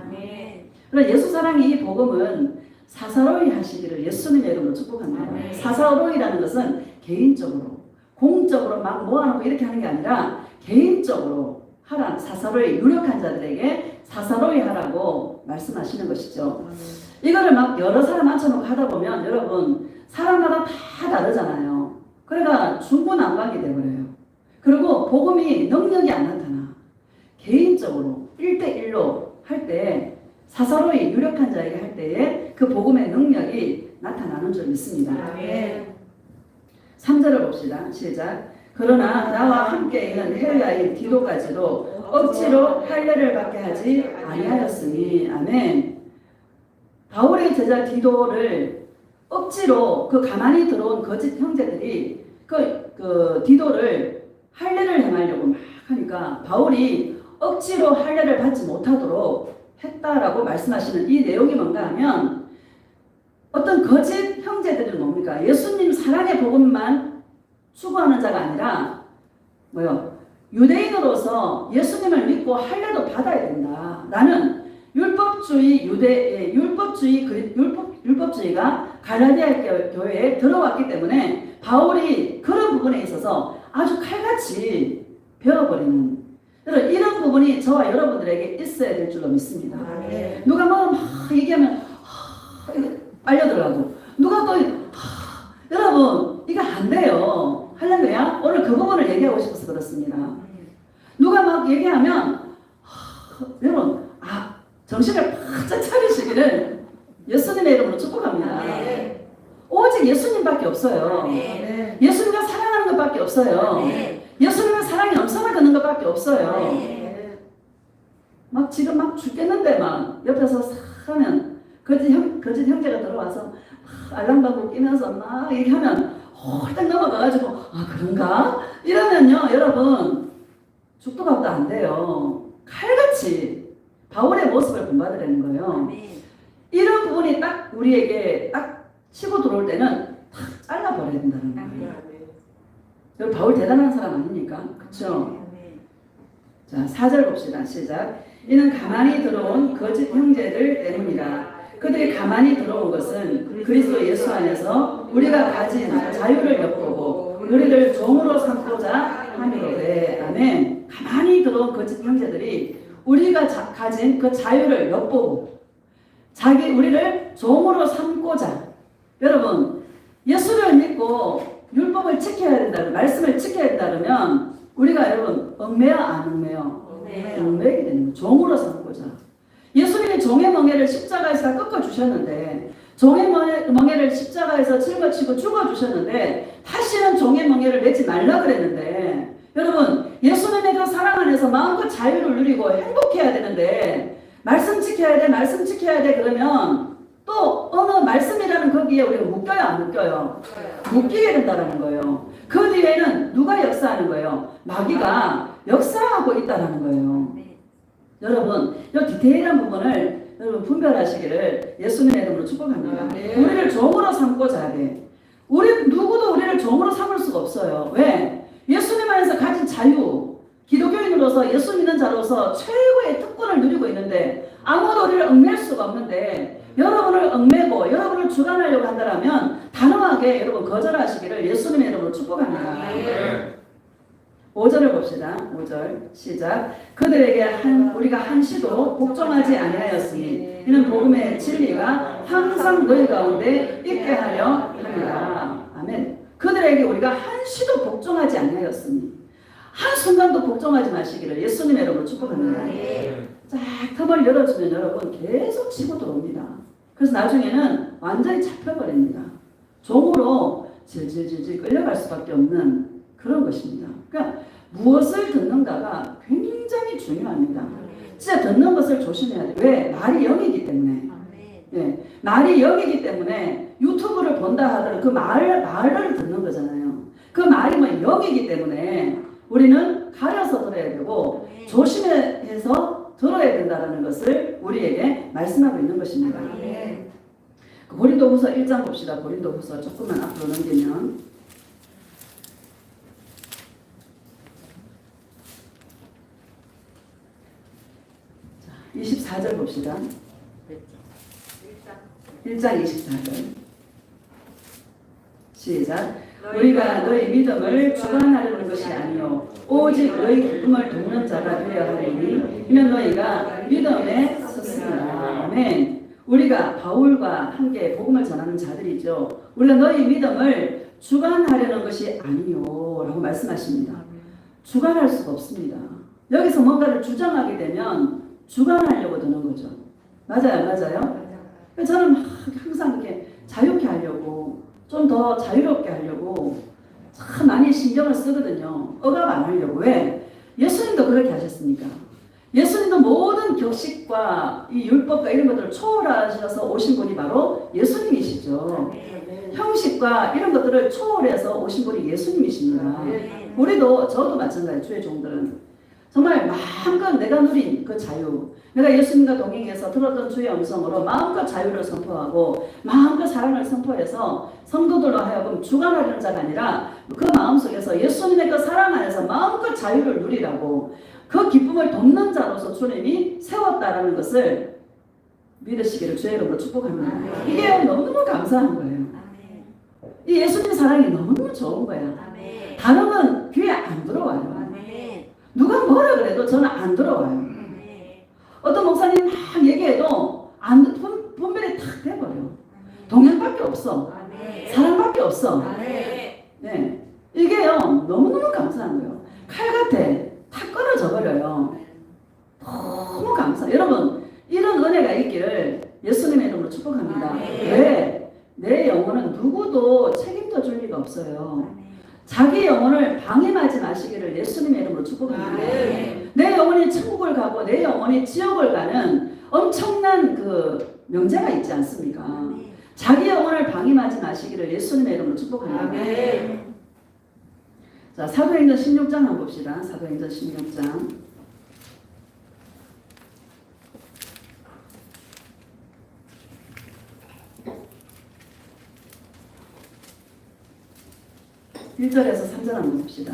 그러나 예수 사랑의 이 복음은 사사로이 하시기를 예수님의 이름으로 축복합니다. 사사로이라는 것은 개인적으로 공적으로 막 모아놓고 이렇게 하는 게 아니라 개인적으로 하라. 사사로이 유력한 자들에게 사사로이 하라고 말씀하시는 것이죠. 이거를 막 여러 사람 앉혀놓고 하다 보면 여러분 사람마다 다 다르잖아요. 그러니까 중구난방이 돼버려요. 그리고 복음이 능력이 안 나타나. 개인적으로 1대1로 할 때 사사로이 유력한 자에게 할 때에 그 복음의 능력이 나타나는 줄 믿습니다. 3절을 봅시다. 시작. 그러나 나와 함께 있는 헬라인 디도까지도 억지로 할례를 받게 하지 아니하였으니. 아멘. 바울의 제자 디도를 억지로 그 가만히 들어온 거짓 형제들이 그 디도를 할례를 행하려고 막 하니까 바울이 억지로 할례를 받지 못하도록 했다라고 말씀하시는 이 내용이 뭔가 하면 어떤 거짓 형제들은 뭡니까? 예수님 사랑의 복음만 추구하는 자가 아니라 유대인으로서 예수님을 믿고 할례도 받아야 된다. 나는 율법주의가 갈라디아 교회에 들어왔기 때문에 바울이 그런 부분에 있어서 아주 칼같이 베어버리는 이런 부분이 저와 여러분들에게 있어야 될 줄로 믿습니다. 누가 막 얘기하면 알려들라고 누가 또 여러분 이거 안 돼요. 할렐루야. 오늘 그 부분을 얘기하고 싶어서 그렇습니다. 누가 막 얘기하면 여러분 정신을 바짝 차리시기를 예수님의 이름으로 축복합니다. 오직 예수님밖에 없어요. 예수님을 사랑하는 것밖에 없어요. 예수님의 사랑의 음성을 듣는 것밖에 없어요. 막 지금 막 죽겠는데 막 옆에서 싹 하면 거짓 형제가 들어와서 알랑방구 끼면서 막 얘기하면 홀딱 넘어가가지고 그런가? 이러면요 여러분 죽도 밥도 안 돼요. 칼같이 바울의 모습을 본받으라는 거예요. 이런 부분이 딱 우리에게 딱 치고 들어올 때는 탁 잘라버려야 된다는 거예요. 여러분 바울 대단한 사람 아닙니까? 그렇죠? 자 4절 봅시다. 시작. 이는 가만히 들어온 거짓 형제들 때문이다. 그들이 가만히 들어온 것은 그리스도 예수 안에서 우리가 가진 자유를 엿보고 우리를 종으로 삼고자 함이로되. 아멘. 가만히 들어온 거짓 형제들이 우리가 가진 그 자유를 엿보고 우리를 종으로 삼고자. 여러분, 예수를 믿고 율법을 지켜야 된다, 말씀을 지켜야 된다면 우리가 여러분 얽매여 안 얽매여? 얽매게 되는 거예요. 종으로 삼고자. 예수님이 종의 멍에를 십자가에서 다 꺾어주셨는데, 종의 멍에를 십자가에서 짊어지고 죽어주셨는데 다시는 종의 멍에를 매지 말라 그랬는데, 여러분 예수님의 그 사랑 안에서 마음껏 자유를 누리고 행복해야 되는데, 말씀 지켜야 돼, 말씀 지켜야 돼 그러면 또 어느 말씀이라는 거기에 우리가 묶여요, 안 묶여요? 묶이게 된다는 거예요. 그 뒤에는 누가 역사하는 거예요? 마귀가 역사하고 있다는 거예요. 여러분, 이 디테일한 부분을 여러분 분별하시기를 예수님의 이름으로 축복합니다. 우리를 종으로 삼고자 해. 누구도 우리를 종으로 삼을 수가 없어요. 왜? 예수님 안에서 가진 자유, 기독교인으로서 예수 믿는 자로서 최고의 특권을 누리고 있는데 아무도 우리를 얽맬 수가 없는데, 여러분을 얽매고 여러분을 주관하려고 한다면 단호하게 여러분 거절하시기를 예수님의 이름으로 축복합니다. 5절을 봅시다. 5절 시작. 그들에게 우리가 한시도 복종하지 아니하였으니 이는 복음의 진리가 항상 너희 가운데 있게 하려 합니다. 아멘. 그들에게 우리가 한시도 복종하지 아니하였으니, 한순간도 복종하지 마시기를 예수님의 이름으로 축복합니다. 쫙 틈을 열어주면 여러분 계속 치고 들어옵니다. 그래서 나중에는 완전히 잡혀버립니다. 종으로 질질질질 끌려갈 수밖에 없는 그런 것입니다. 그러니까 무엇을 듣는가가 굉장히 중요합니다. 진짜 듣는 것을 조심해야 돼요. 왜? 말이 영이기 때문에. 네, 말이 영이기 때문에 유튜브를 본다 하더라도 그 말을 듣는 거잖아요. 그 말이 뭐 영이기 때문에 우리는 가려서 들어야 되고 조심해서 들어야 된다는 것을 우리에게 말씀하고 있는 것입니다. 고린도후서 1장 봅시다. 고린도후서 조금만 앞으로 넘기면 24절 봅시다. 1장 24절 시작. 우리가 너희 믿음을 주관하려는 것이 아니요 오직 너희 기쁨을 돕는 자가 되어야 하리니 이는 너희가 믿음에 섰습니다. 아멘. 우리가 바울과 함께 복음을 전하는 자들이죠. 우리가 너희 믿음을 주관하려는 것이 아니요 라고 말씀하십니다. 주관할 수가 없습니다. 여기서 뭔가를 주장하게 되면 주관하려고 드는 거죠. 맞아요? 저는 항상 이렇게 자유케 하려고, 좀 더 자유롭게 하려고 참 많이 신경을 쓰거든요. 억압 안 하려고. 왜? 예수님도 그렇게 하셨으니까. 예수님도 모든 격식과 이 율법과 이런 것들을 초월하셔서 오신 분이 바로 예수님이시죠. 형식과 이런 것들을 초월해서 오신 분이 예수님이십니다. 저도 마찬가지예요. 주의 종들은 정말 마음껏 내가 누린 그 자유, 내가 예수님과 동행해서 들었던 주의 음성으로 마음껏 자유를 선포하고 마음껏 사랑을 선포해서 성도들로 하여금 주관하려는 자가 아니라 그 마음속에서 예수님의 그 사랑 안에서 마음껏 자유를 누리라고 그 기쁨을 돕는 자로서 주님이 세웠다라는 것을 믿으시기를 주의 이름으로 축복합니다. 이게 너무너무 감사한 거예요. 이 예수님 사랑이 너무너무 좋은 거예요. 다른 귀에 안 들어와요. 누가 뭐라 그래도 저는 안 들어와요. 어떤 목사님 막 얘기해도 분별이 탁 돼버려. 동행밖에 없어. 사랑밖에 없어. 네, 이게요 너무너무 감사한 거예요. 칼 같아. 탁 끊어져 버려요. 너무 감사. 여러분 이런 은혜가 있기를 예수님의 이름으로 축복합니다. 왜? 내 영혼은 누구도 책임져 줄 리가 없어요. 자기 영혼을 방임하지 마시기를 예수님의 이름으로 축복합니다. 내 영혼이 천국을 가고 내 영혼이 지옥을 가는 엄청난 그 명제가 있지 않습니까? 자기 영혼을 방임하지 마시기를 예수님의 이름으로 축복합니다. 자, 사도행전 16장 한번 봅시다. 사도행전 16장 1절에서 3절 한번 봅시다.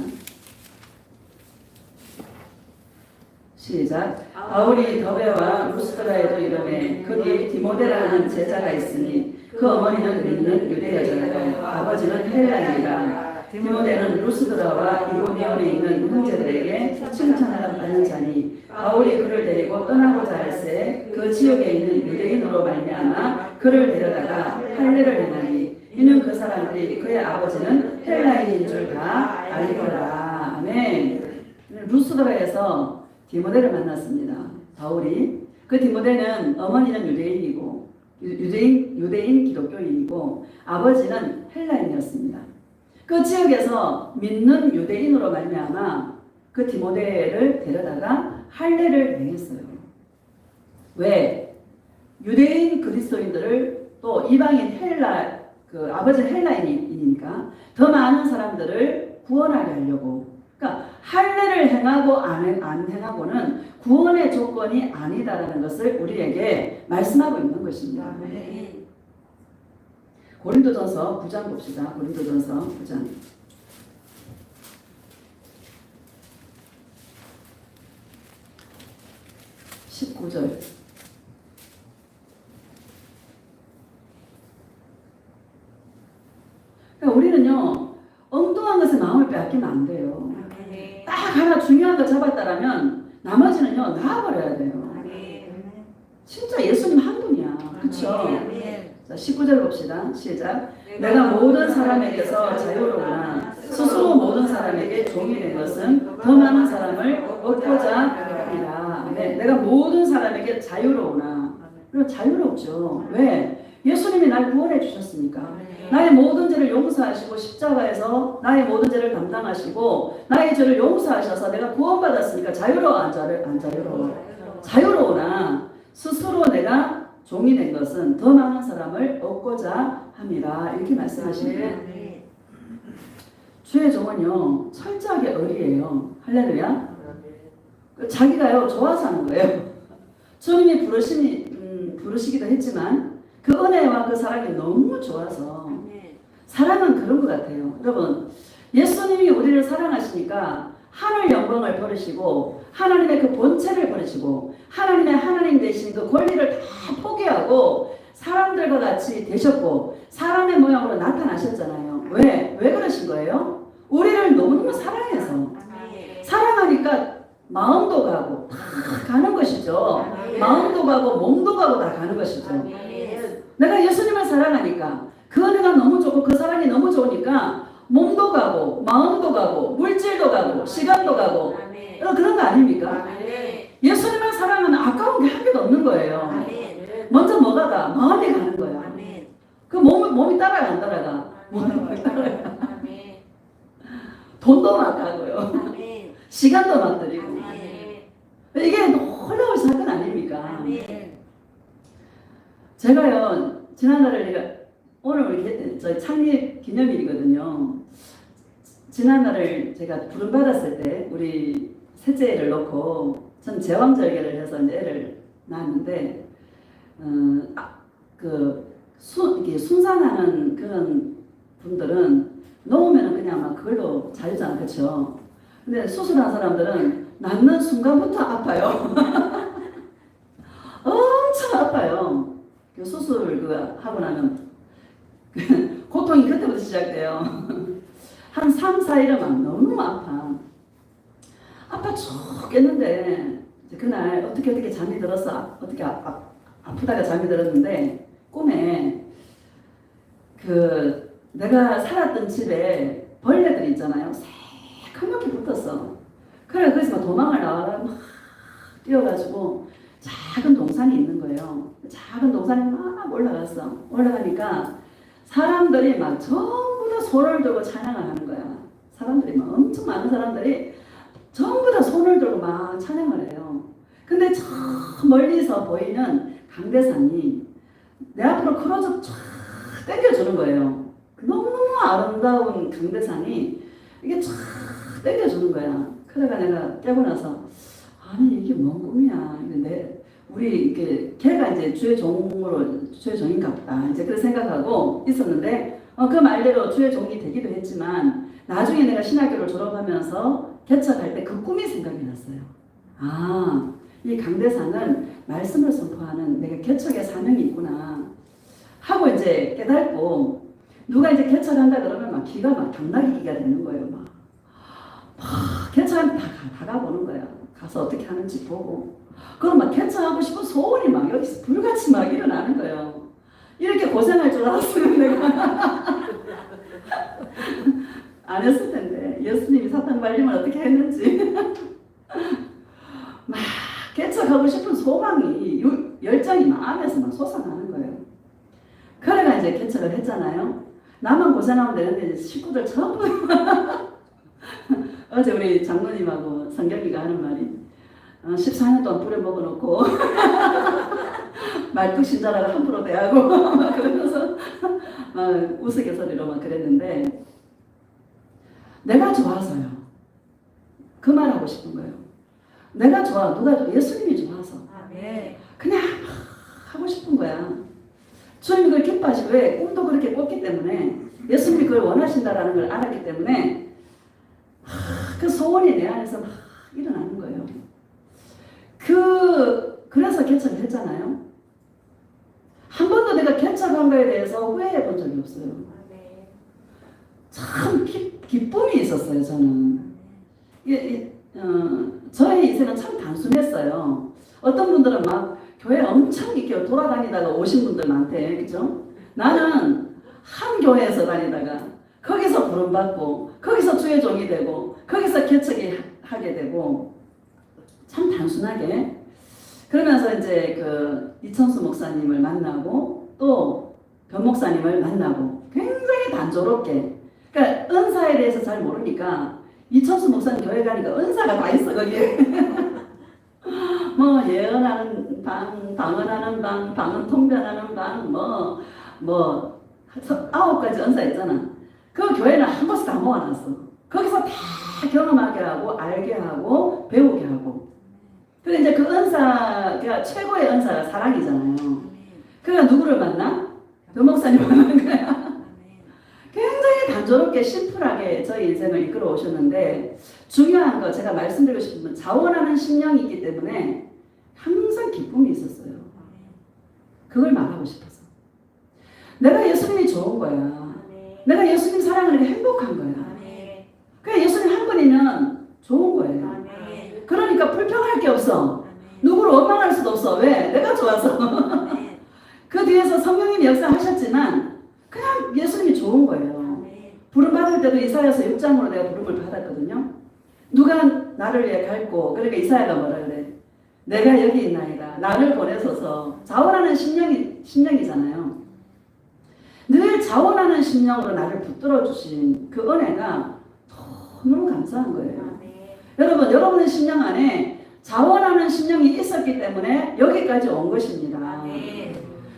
시작. 바울이 더베와 루스드라에도 이르매 거기 디모데라는 제자가 있으니 그 어머니는 믿는 유대 여자요 아버지는 헬라인이라. 디모데는 루스드라와 이고니온에 있는 형제들에게 칭찬을 받는 자니 바울이 그를 데리고 떠나고자 할새 그 지역에 있는 유대인으로 말미암아 그를 데려다가 할례를 행하니 이는 그 사람들이 그의 아버지는 헬라인인 줄 다 알리거라. 아멘. 루스드라에서 디모데를 만났습니다. 바울이. 그 디모데는 어머니는 유대인이고 유대인 기독교인이고 아버지는 헬라인이었습니다. 그 지역에서 믿는 유대인으로 말미암아 그 디모데를 데려다가 할례를 행했어요. 왜? 유대인 그리스도인들을 또 이방인 그 아버지 헬라인이니까 더 많은 사람들을 구원하게 하려고. 그러니까 할례를 행하고 안 행하고는 구원의 조건이 아니다라는 것을 우리에게 말씀하고 있는 것입니다. 고린도전서 9장 봅시다. 고린도전서 9장 19절. 그러니까 우리는요 엉뚱한 것에 마음을 빼앗기면 안 돼요. 딱 하나 중요한 거 잡았다라면 나머지는요 놔버려야 돼요. 진짜 예수님 한 분이야. 그렇죠? 자, 19절 봅시다. 시작. 내가 모든 사람에게서 자유로우나 스스로 모든 사람에게 종이 된 것은 더 많은 사람을 얻고자 합니다. 네, 내가 모든 사람에게 자유로우나. 그리고 자유롭죠. 왜? 예수님이 날 구원해 주셨으니까. 나의 모든 죄를 용서하시고 십자가에서 나의 모든 죄를 담당하시고 나의 죄를 용서하셔서 내가 구원받았으니까 자유로워 안 자유로워? 자유로우나 스스로 내가 종이 된 것은 더 많은 사람을 얻고자 함이라. 이렇게 말씀하시는데 주의 종은요 철저하게 의리해요. 할렐루야. 자기가요 좋아서 하는 거예요. 주님이 부르시기도 했지만 그 은혜와 그 사랑이 너무 좋아서. 사랑은 그런 것 같아요. 여러분 예수님이 우리를 사랑하시니까 하늘 영광을 버리시고 하나님의 그 본체를 버리시고 하나님의 하나님 되신 그 권리를 다 포기하고 사람들과 같이 되셨고 사람의 모양으로 나타나셨잖아요. 왜 그러신 거예요? 우리를 너무너무 사랑해서. 사랑하니까 마음도 가고 다 가는 것이죠. 마음도 가고 몸도 가고 다 가는 것이죠. 내가 예수님을 사랑하니까 그 은혜가 너무 좋고 그 사랑이 너무 좋으니까 몸도 가고 마음도 가고 물질도 가고 시간도 가고 그런 거 아닙니까? 예수님을 사랑하면 아까운 게 한 개도 없는 거예요. 먼저 뭐가 가? 마음이 가는 거예요. 그 몸이 따라가 안 따라가? 몸이 따라가. 돈도 막 가고요. 시간도 막 드리고. 이게 놀라운 사건 아닙니까? 제가요 지난달에 오늘 우리 저희 창립 기념일이거든요. 지난날을 제가 부름받았을 때 우리 셋째를 놓고 전 제왕절개를 해서 이제 애를 낳았는데 이렇게 순산하는 그런 분들은 놓으면 그냥 막 그걸로 자유잖아, 그렇죠? 근데 수술한 사람들은 낳는 순간부터 아파요. 엄청 아파요. 그 수술 하고 나면 고통이 그때부터 시작돼요. 한 3, 4일은 막 너무 아파 죽겠는데 그날 어떻게 잠이 들었어. 어떻게 아프다가 잠이 들었는데 꿈에 내가 살았던 집에 벌레들이 있잖아요. 새카맣게 붙었어. 그래 거기서 막 도망을 나와서 막 뛰어가지고 작은 동산이 있는 거예요. 작은 동산에 막 올라가니까 사람들이 막 전부 다 손을 들고 찬양을 하는 거야. 사람들이 막 엄청 많은 사람들이 전부 다 손을 들고 막 찬양을 해요. 근데 저 멀리서 보이는 강대산이 내 앞으로 크로즈 쫙 당겨주는 거예요. 너무너무 아름다운 강대산이 이게 쫙 당겨주는 거야. 그러다가 내가 깨고 나서 아니 이게 뭔 꿈이야. 우리 이렇게 걔가 이제 주의 종인가 보다. 이제 그렇게 생각하고 있었는데 그 말대로 주의 종이 되기도 했지만 나중에 내가 신학교를 졸업하면서 개척할 때 그 꿈이 생각이 났어요. 이 강대산은 말씀을 선포하는 내가 개척의 사명이 있구나. 하고 이제 깨닫고 누가 이제 개척한다 그러면 막 기가 막 당나귀기가 되는 거예요. 막 개척한 다 가보는 거야. 가서 어떻게 하는지 보고. 그럼 막 개척하고 싶은 소원이 막 여기서 불같이 막 일어나는 거예요. 이렇게 고생할 줄 알았으면 내가 안 했을 텐데 예수님이 사탄 말림을 어떻게 했는지 막 개척하고 싶은 소망이 열정이 마음에서 막 솟아나는 거예요. 그래가 이제 개척을 했잖아요. 나만 고생하면 되는데 식구들 전부 어제 우리 장로님하고 성경이가 하는 말이 14년 동안 부려먹어놓고 말뚝신자라고 함부로 대하고 그러면서 우스갯소리로 막 그랬는데 내가 좋아서요. 그 말 하고 싶은 거예요. 내가 좋아. 누가 좋아? 예수님이 좋아서. 그냥 하고 싶은 거야. 주님이 그걸 기뻐하시고 왜? 꿈도 그렇게 꿨기 때문에 예수님이 그걸 원하신다라는 걸 알았기 때문에 그 소원이 내 안에서 막 일어나는 거예요. 그래서 개척을 했잖아요. 한 번도 내가 개척한 거에 대해서 후회해 본 적이 없어요. 참 기쁨이 있었어요, 저는. 저의 인생은 참 단순했어요. 어떤 분들은 막 교회 엄청 이렇게 돌아다니다가 오신 분들 많대, 그죠? 나는 한 교회에서 다니다가 거기서 부름받고 거기서 주의 종이 되고 거기서 개척이 하게 되고 참 단순하게 그러면서 이제 그 이천수 목사님을 만나고 또 변 목사님을 만나고 굉장히 단조롭게 그러니까 은사에 대해서 잘 모르니까 이천수 목사님 교회 가니까 은사가 다 있어 거기에 뭐 예언하는 방, 방언하는 방, 방언 통변하는 방, 뭐 9가지 은사 있잖아. 그 교회는 한 곳에 다 모아놨어. 거기서 다 경험하게 하고 알게 하고 배우게 하고. 그리고 이제 그 은사가 최고의 은사가 사랑이잖아요. 그러니까 누구를 만나? 변 목사님 만나는 거야. 굉장히 단조롭게 심플하게 저희 인생을 이끌어 오셨는데 중요한 거 제가 말씀드리고 싶은 건 자원하는 심령이 있기 때문에 항상 기쁨이 있었어요. 그걸 말하고 싶어서. 내가 예수님이 좋은 거야. 내가 예수님 사랑하는 게 행복한 거야. 그냥 예수님 한 분이면 좋은 거예요. 그러니까 불평할 게 없어. 누구를 원망할 수도 없어. 왜? 내가 좋아서. 그 뒤에서 성령님이 역사하셨지만 그냥 예수님이 좋은 거예요. 부름 받을 때도 이사야서 6장으로 내가 부름을 받았거든요. 누가 나를 위해 갈고 그러니까 이사야가 뭐라 그래? 내가 여기 있나이다. 나를 보내소서. 자원하는 심령이잖아요. 늘 자원하는 심령으로 나를 붙들어 주신 그 은혜가 너무 감사한 거예요. 여러분, 여러분의 심령 안에 자원하는 심령이 있었기 때문에 여기까지 온 것입니다.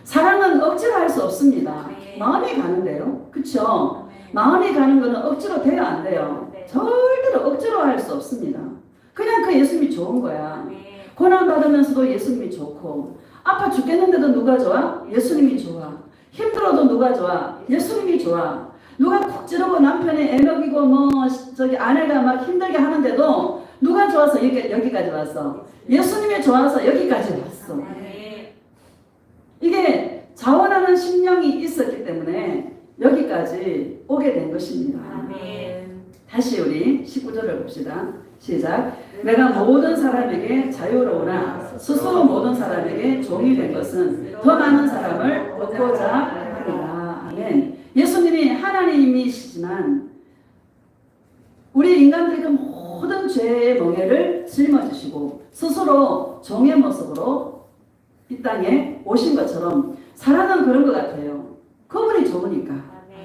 사랑은 억지로 할 수 없습니다. 마음이 가는데요. 그렇죠? 마음이 가는 거는 억지로 돼야 안 돼요. 절대로 억지로 할 수 없습니다. 그냥 그 예수님이 좋은 거야. 고난 받으면서도 예수님이 좋고 아파 죽겠는데도 누가 좋아? 예수님이 좋아. 힘들어도 누가 좋아? 예수님이 좋아. 누가 콕 찌르고 남편이 애먹이고 아내가 막 힘들게 하는데도 누가 좋아서 여기까지 왔어? 예수님이 좋아서 여기까지 왔어. 이게 자원하는 심령이 있었기 때문에 여기까지 오게 된 것입니다. 다시 우리 19절을 봅시다. 시작. 내가 모든 사람에게 자유로우나 스스로 모든 사람에게 종이 된 것은 더 많은 사람을 얻고자 합니다. 아멘. 예수님이 하나님이시지만 우리 인간들이 그 모든 죄의 멍에를 짊어지시고 스스로 종의 모습으로 이 땅에 오신 것처럼 사랑은 그런 것 같아요. 그분이 좋으니까.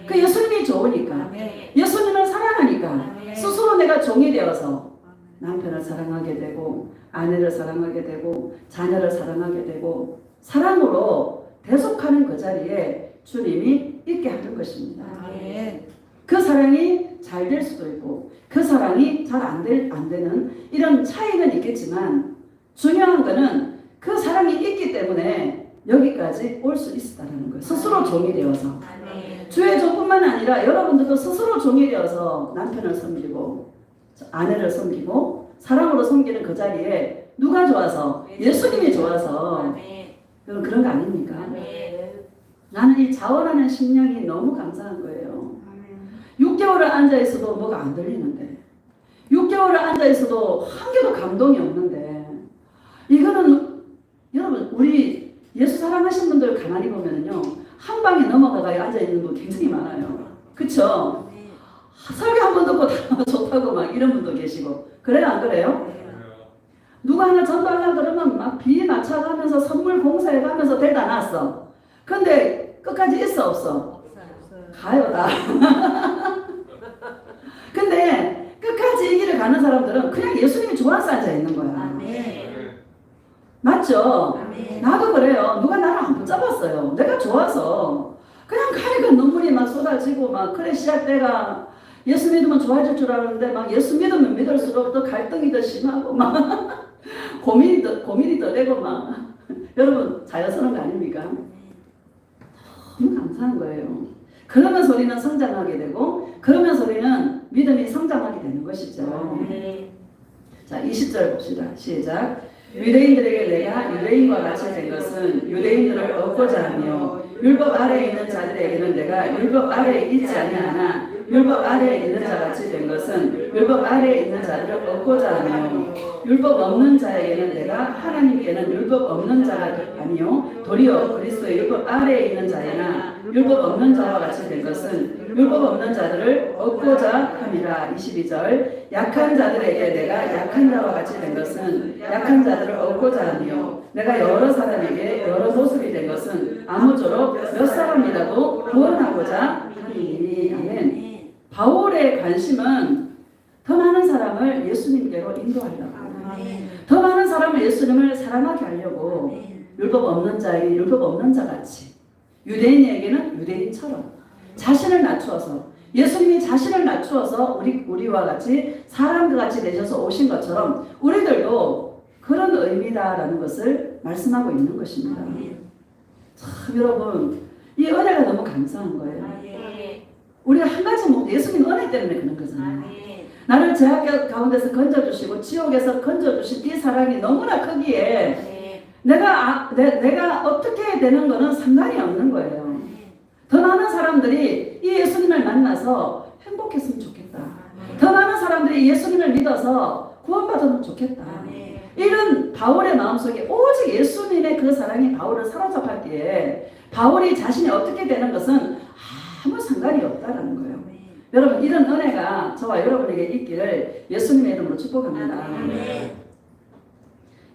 그 예수님이 좋으니까. 예수님을 사랑하니까. 스스로 내가 종이 되어서 남편을 사랑하게 되고 아내를 사랑하게 되고 자녀를 사랑하게 되고 사랑으로 대속하는 그 자리에 주님이 있게 하는 것입니다. 그 사랑이 잘 될 수도 있고 그 사랑이 잘 안 되는 이런 차이는 있겠지만 중요한 거는 그 사랑이 있기 때문에 여기까지 올 수 있었다는 거예요. 스스로 종이 되어서. 주의 종뿐만 아니라 여러분들도 스스로 종이 되어서 남편을 섬기고 아내를 섬기고 사랑으로 섬기는 그 자리에 누가 좋아서? 예수님이 좋아서. 그런 거 아닙니까? 나는 이 자원하는 심령이 너무 감사한 거예요. 6개월을 앉아있어도 뭐가 안 들리는데 6개월을 앉아있어도 한 개도 감동이 없는데 이거는 여러분 우리 예수 사랑하신 분들 가만히 보면요 한 방에 넘어가가 앉아있는 분 굉장히 많아요. 그쵸? 설교 한 번 듣고 다 좋다고 막 이런 분도 계시고 그래요 안 그래요? 누가 하나 전도하려고 그러면 막 비 맞춰가면서 선물 공사해가면서 데려다 놨어. 근데 끝까지 있어 없어? 가요 다. 근데 끝까지 이 길을 가는 사람들은 그냥 예수님이 좋아서 앉아있는 거야. 맞죠? 나도 그래요. 누가 나를 안 붙잡았어요. 내가 좋아서 그냥 가니까 눈물이 막 쏟아지고 막 그래 시작때가 예수 믿으면 좋아질 줄 알았는데 막 예수 믿으면 믿을수록 더 갈등이 더 심하고 막 고민이 더 되고 막 여러분 자연스러운 거 아닙니까? 너무 감사한 거예요. 그러면서 우리는 성장하게 되고 그러면서 우리는 믿음이 성장하게 되는 것이죠. 자 20절 봅시다. 시작. 유대인들에게 내가 유대인과 같이 된 것은 유대인들을 얻고자 하며 율법 아래에 있는 자들에게는 내가 율법 아래에 있지 아니하나 율법 아래에 있는 자같이 된 것은 율법 아래에 있는 자들을 얻고자 하며 율법 없는 자에게는 내가 하나님께는 율법 없는 자가 아니요 도리어 그리스도의 율법 아래에 있는 자이나 율법 없는 자와 같이 된 것은 율법 없는 자들을 얻고자 함이라. 22절 약한 자들에게 내가 약한 자와 같이 된 것은 약한 자들을 얻고자 하며 내가 여러 사람에게 여러 모습이 된 것은 아무쪼록 몇 사람이라도 구원하고자 하니. 아멘. 바울의 관심은 더 많은 사람을 예수님께로 인도하려고 더 많은 사람을 예수님을 사랑하게 하려고 율법 없는 자에게 율법 없는 자같이 유대인에게는 유대인처럼 자신을 낮추어서 예수님이 자신을 낮추어서 우리와 같이 사람과 같이 되셔서 오신 것처럼 우리들도 그런 의미다라는 것을 말씀하고 있는 것입니다. 참 여러분 이 은혜가 너무 감사한 거예요. 우리가 한 가지 예수님 은혜 때문에 그런 거잖아요. 나를 죄악 가운데서 건져주시고 지옥에서 건져주신 이 사랑이 너무나 크기에 내가 어떻게 되는 거는 상관이 없는 거예요. 더 많은 사람들이 이 예수님을 만나서 행복했으면 좋겠다. 더 많은 사람들이 예수님을 믿어서 구원받으면 좋겠다. 이런 바울의 마음속에 오직 예수님의 그 사랑이 바울을 사로잡았기에 바울이 자신이 어떻게 되는 것은 아무 상관이 없다라는 거예요. 여러분 이런 은혜가 저와 여러분에게 있기를 예수님의 이름으로 축복합니다.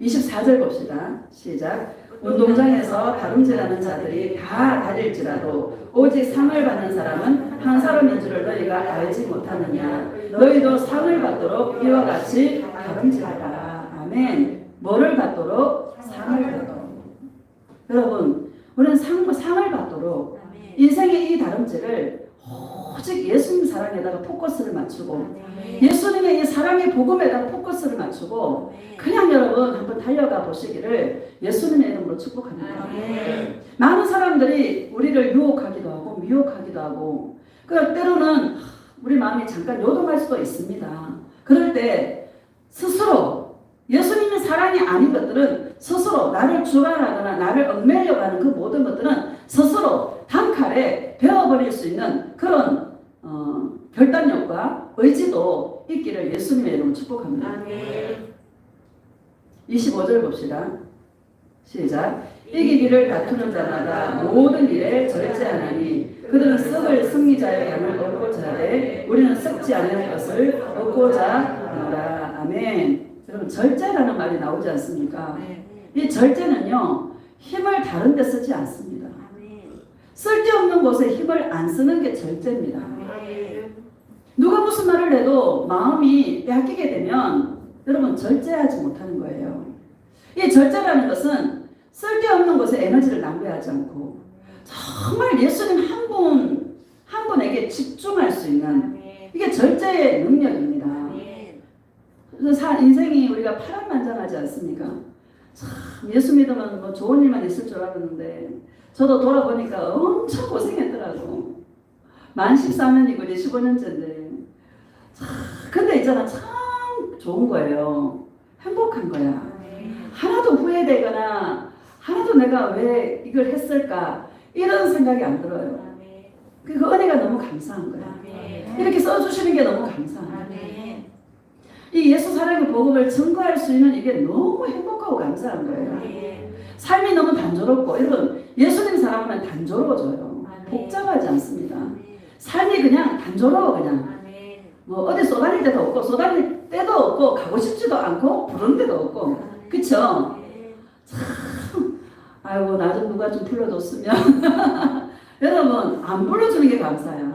24절 봅시다. 시작. 운동장에서 다름질하는 자들이 다 다릴지라도 오직 상을 받는 사람은 한 사람인 줄을 너희가 알지 못하느냐. 너희도 상을 받도록 이와 같이 다름질하라. 아멘. 뭐를 받도록? 상을 받도록. 여러분 우리는 상을 받도록 인생의 이 다름질을 오직 예수님 사랑에다가 포커스를 맞추고 예수님의 이 사랑의 복음에다가 포커스를 맞추고 그냥 여러분 한번 달려가 보시기를 예수님의 이름으로 축복합니다. 많은 사람들이 우리를 유혹하기도 하고 미혹하기도 하고 때로는 우리 마음이 잠깐 요동할 수도 있습니다. 그럴 때 스스로 예수님의 사랑이 아닌 것들은 스스로 나를 주관하거나 나를 얽매려고 하는 그 모든 것들은 스스로 단칼에 베어버릴 수 있는 그런 결단력과 의지도 있기를 예수님의 이름으로 축복합니다. 25절 봅시다. 시작. 이기기를 다투는 자마다 모든 일에 절제하나니 그들은 썩을 승리자의 양을 얻고자 하되 우리는 썩지 않을 것을 얻고자 하노라. 아멘. 여러분 절제라는 말이 나오지 않습니까? 이 절제는요 힘을 다른 데 쓰지 않습니다. 쓸데없는 곳에 힘을 안 쓰는 게 절제입니다. 누가 무슨 말을 해도 마음이 빼앗기게 되면 여러분 절제하지 못하는 거예요. 이 절제라는 것은 쓸데없는 곳에 에너지를 낭비하지 않고 정말 예수님 한 분에게 집중할 수 있는 이게 절제의 능력입니다. 그래서 인생이 우리가 파란만장하지 않습니까? 참 예수 믿으면 뭐 좋은 일만 있을 줄 알았는데 저도 돌아보니까 엄청 고생했더라고. 만 13년이고 이제 15년째인데 근데 있잖아 참 좋은 거예요. 행복한 거야. 하나도 후회되거나 하나도 내가 왜 이걸 했을까 이런 생각이 안 들어요. 그 은혜가 너무 감사한 거예요. 이렇게 써주시는 게 너무 감사한 거예요. 이 예수 사랑의 복음을 증거할 수 있는 이게 너무 행복하고 감사한 거예요. 삶이 너무 단조롭고, 여러분 예수님 사랑하면 단조로워져요. 복잡하지 않습니다. 삶이 그냥 단조로워. 그냥 뭐 어디 쏘다닐 때도 없고 쏘다닐 때도 없고 가고 싶지도 않고 부른 데도 없고, 그쵸? 참 아이고 나 좀 누가 좀 불러줬으면 여러분 안 불러주는 게 감사해요.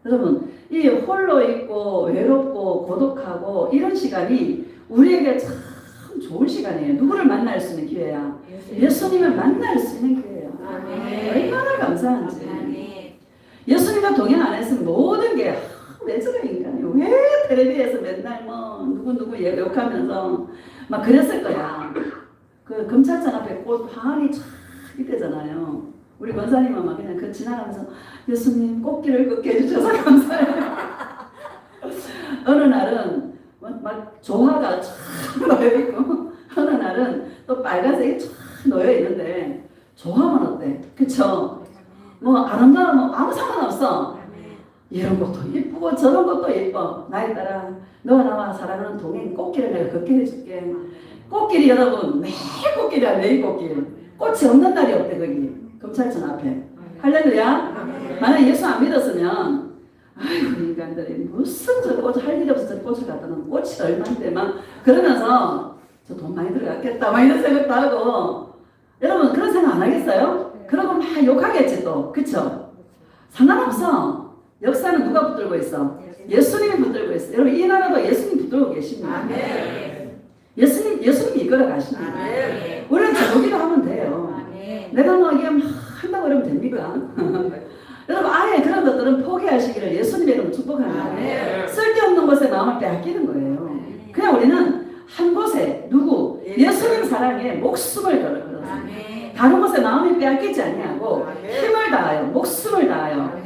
여러분 이 홀로 있고 외롭고 고독하고 이런 시간이 우리에게 참 좋은 시간이에요. 누구를 만날 수 있는 기회야. 예수님을 만날 수 있는 기회예요. 얼마나 감사한지. 예수님과 동행 안 했으면 모든 게 왜 저래 인간이 왜 텔레비에서 맨날 뭐 누구 욕하면서 막 그랬을 거야. 그 검찰청 앞에 꽃 항아리 쫙 이때잖아요. 우리 권사님은 막 그냥 그 지나가면서 예수님 꽃길을 걷게 해주셔서 감사해요. 어느 날은 막 조화가 쫙 놓여있고 어느 날은 또 빨간색이 쫙 놓여있는데 조화만 어때? 그쵸? 뭐 아름다워 뭐 아무 상관없어. 이런 것도 예쁘고 저런 것도 예뻐. 나에 따라 너와 나와 사랑하는 동행 꽃길을 내가 걷게 해줄게. 꽃길이 여러분 매일 꽃길이야. 매일 꽃길. 꽃이 없는 날이 없대 거기 검찰청 앞에. 할렐루야. 만약 예수 안 믿었으면 아이고 인간들이 무슨 저 꽃 할 일이 없어 저 꽃을 갖다 놓으면 꽃이 얼만데 막 그러면서 저 돈 많이 들어갔겠다 막 이런 생각도 하고. 여러분 그런 생각 안 하겠어요? 그러고 막 욕하겠지 또. 그쵸? 상관없어. 역사는 누가 붙들고 있어? 예수님이 붙들고 있어. 여러분 이 나라도 예수님 붙들고 계십니다. 예수님이 이끌어 가십니다. 우리는 저기로 하면 돼요. 내가 뭐 이게 막 한다고 그러면 됩니까? 여러분 아예 그런 것들은 포기하시기를 예수님의 이름으로 축복합니다. 쓸데없는 것에 마음을 빼앗기는 거예요. 그냥 우리는 한 곳에 누구? 예수님 사랑에 목숨을 걸어서 다른 곳에 마음이 빼앗기지 아니하고 힘을 다하여 목숨을 다하여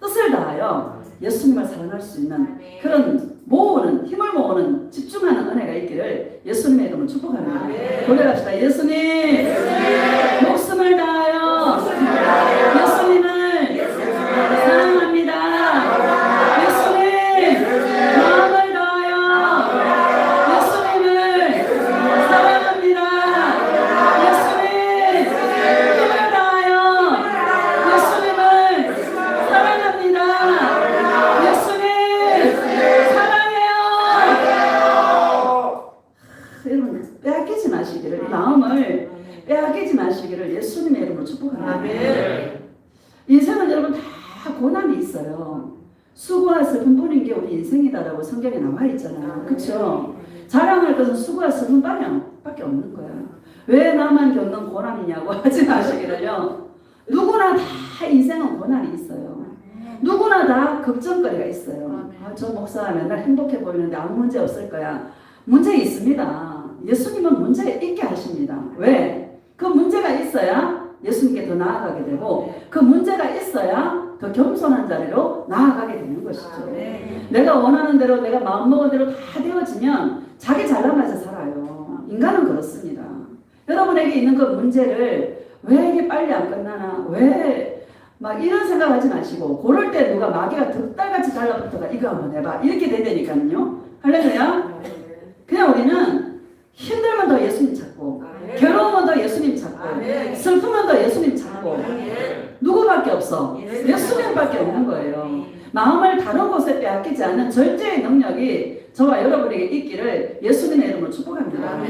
뜻을 다하여 예수님을 사랑할 수 있는 그런 모으는 힘을 모으는 집중하는 은혜가 있기를 예수님의 이름으로 축복합니다. 고백합시다. 예수님 목숨을 다하여 예수님을 사랑합니다. 예수님 마음을 다하여 예수님을 사랑합니다. 예수님 힘을 다하여 예수님을 사랑합니다. 예수님 사랑해요. 여러분 빼앗기지 마시기를, 마음을 빼앗기지 마시기를 예수님의 이름으로 축복합니다. 인생은 여러분 다 고난이 있어요. 수고와 슬픔뿐인 게 우리 인생이다라고 성경에 나와 있잖아요. 그렇죠? 자랑할 것은 수고와 슬픔밖에 없는 거야. 왜 나만 겪는 고난이냐고 하지 마시기를요. 누구나 다 인생은 고난이 있어요. 누구나 다 걱정거리가 있어요. 아, 저 목사 맨날 행복해 보이는데 아무 문제 없을 거야. 문제 있습니다. 예수님은 문제 있게 하십니다. 왜? 그 문제가 있어야 예수님께 더 나아가게 되고 그 문제가 있어야 더 겸손한 자리로 나아가게 되는 것이죠. 내가 원하는 대로 내가 마음먹은 대로 다 되어지면 자기 잘나가서 살아요. 인간은 그렇습니다. 여러분에게 있는 그 문제를 왜 이게 빨리 안 끝나나, 왜 막 이런 생각하지 마시고, 그럴 때 누가 마귀가 득달같이 달라붙어가 이거 한번 해봐 이렇게 된다니까요. 할렐루야. 그냥 우리는 힘들면 더 예수님 찾고, 괴로우면 더 예수님 찾고, 슬프면 더 예수님 찾고, 누구밖에 없어? 예수님밖에 없는 거예요. 마음을 다른 곳에 빼앗기지 않는 절제의 능력이 저와 여러분에게 있기를 예수님의 이름으로 축복합니다.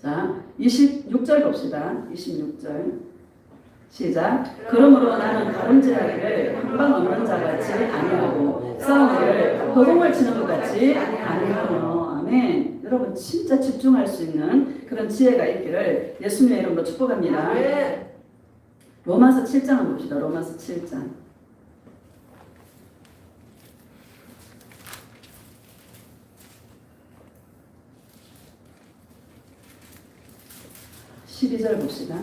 자, 26절 봅시다. 26절 시작. 그러므로 나는 다름질하기를 한방 없는 자같이 아니하고 싸우기를 허공을 치는 것 같이 아니하며. 아멘. 여러분 진짜 집중할 수 있는 그런 지혜가 있기를 예수님의 이름으로 축복합니다. 로마서 7장을 봅시다. 로마서 7장 12절 봅시다.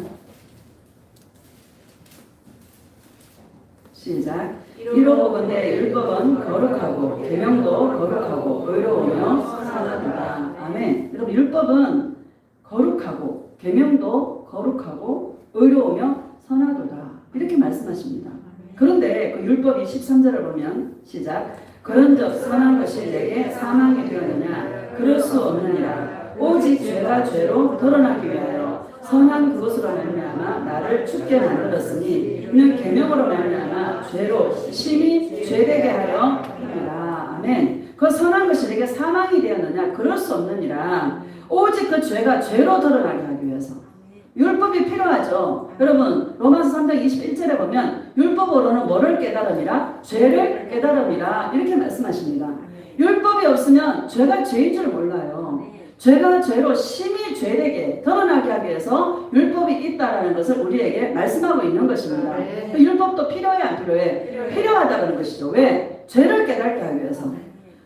시작. 이로 보건대 율법은 거룩하고 계명도 거룩하고 의로우며 선하도다. 아멘. 여러분 율법은 거룩하고 계명도 거룩하고 의로우며 선하도다. 이렇게 말씀하십니다. 그런데 그 율법 23절을 보면 시작. 그런즉 선한 것이 내게 사망이 되었느냐 그럴 수 없느니라. 오직 죄가 죄로 드러나기 위하여 선한 그것으로 말미암아 나를 죽게 만들었으니 이는 계명으로 말미암아 죄로 심히 죄되게 하려 함이라. 아멘. 그 선한 것이 내게 사망이 되었느냐 그럴 수 없느니라. 오직 그 죄가 죄로 드러나게 하기 위해서 율법이 필요하죠. 여러분 로마서 3장 21절에 보면 율법으로는 뭐를 깨달음이라? 죄를 깨달음이라 이렇게 말씀하십니다. 율법이 없으면 죄가 죄인 줄 몰라요. 죄가 죄로 심히 죄되게 드러나게 하기 위해서 율법이 있다라는 것을 우리에게 말씀하고 있는 것입니다. 율법도 필요해 안 필요해? 필요하다는 것이죠. 왜? 죄를 깨닫게 하기 위해서.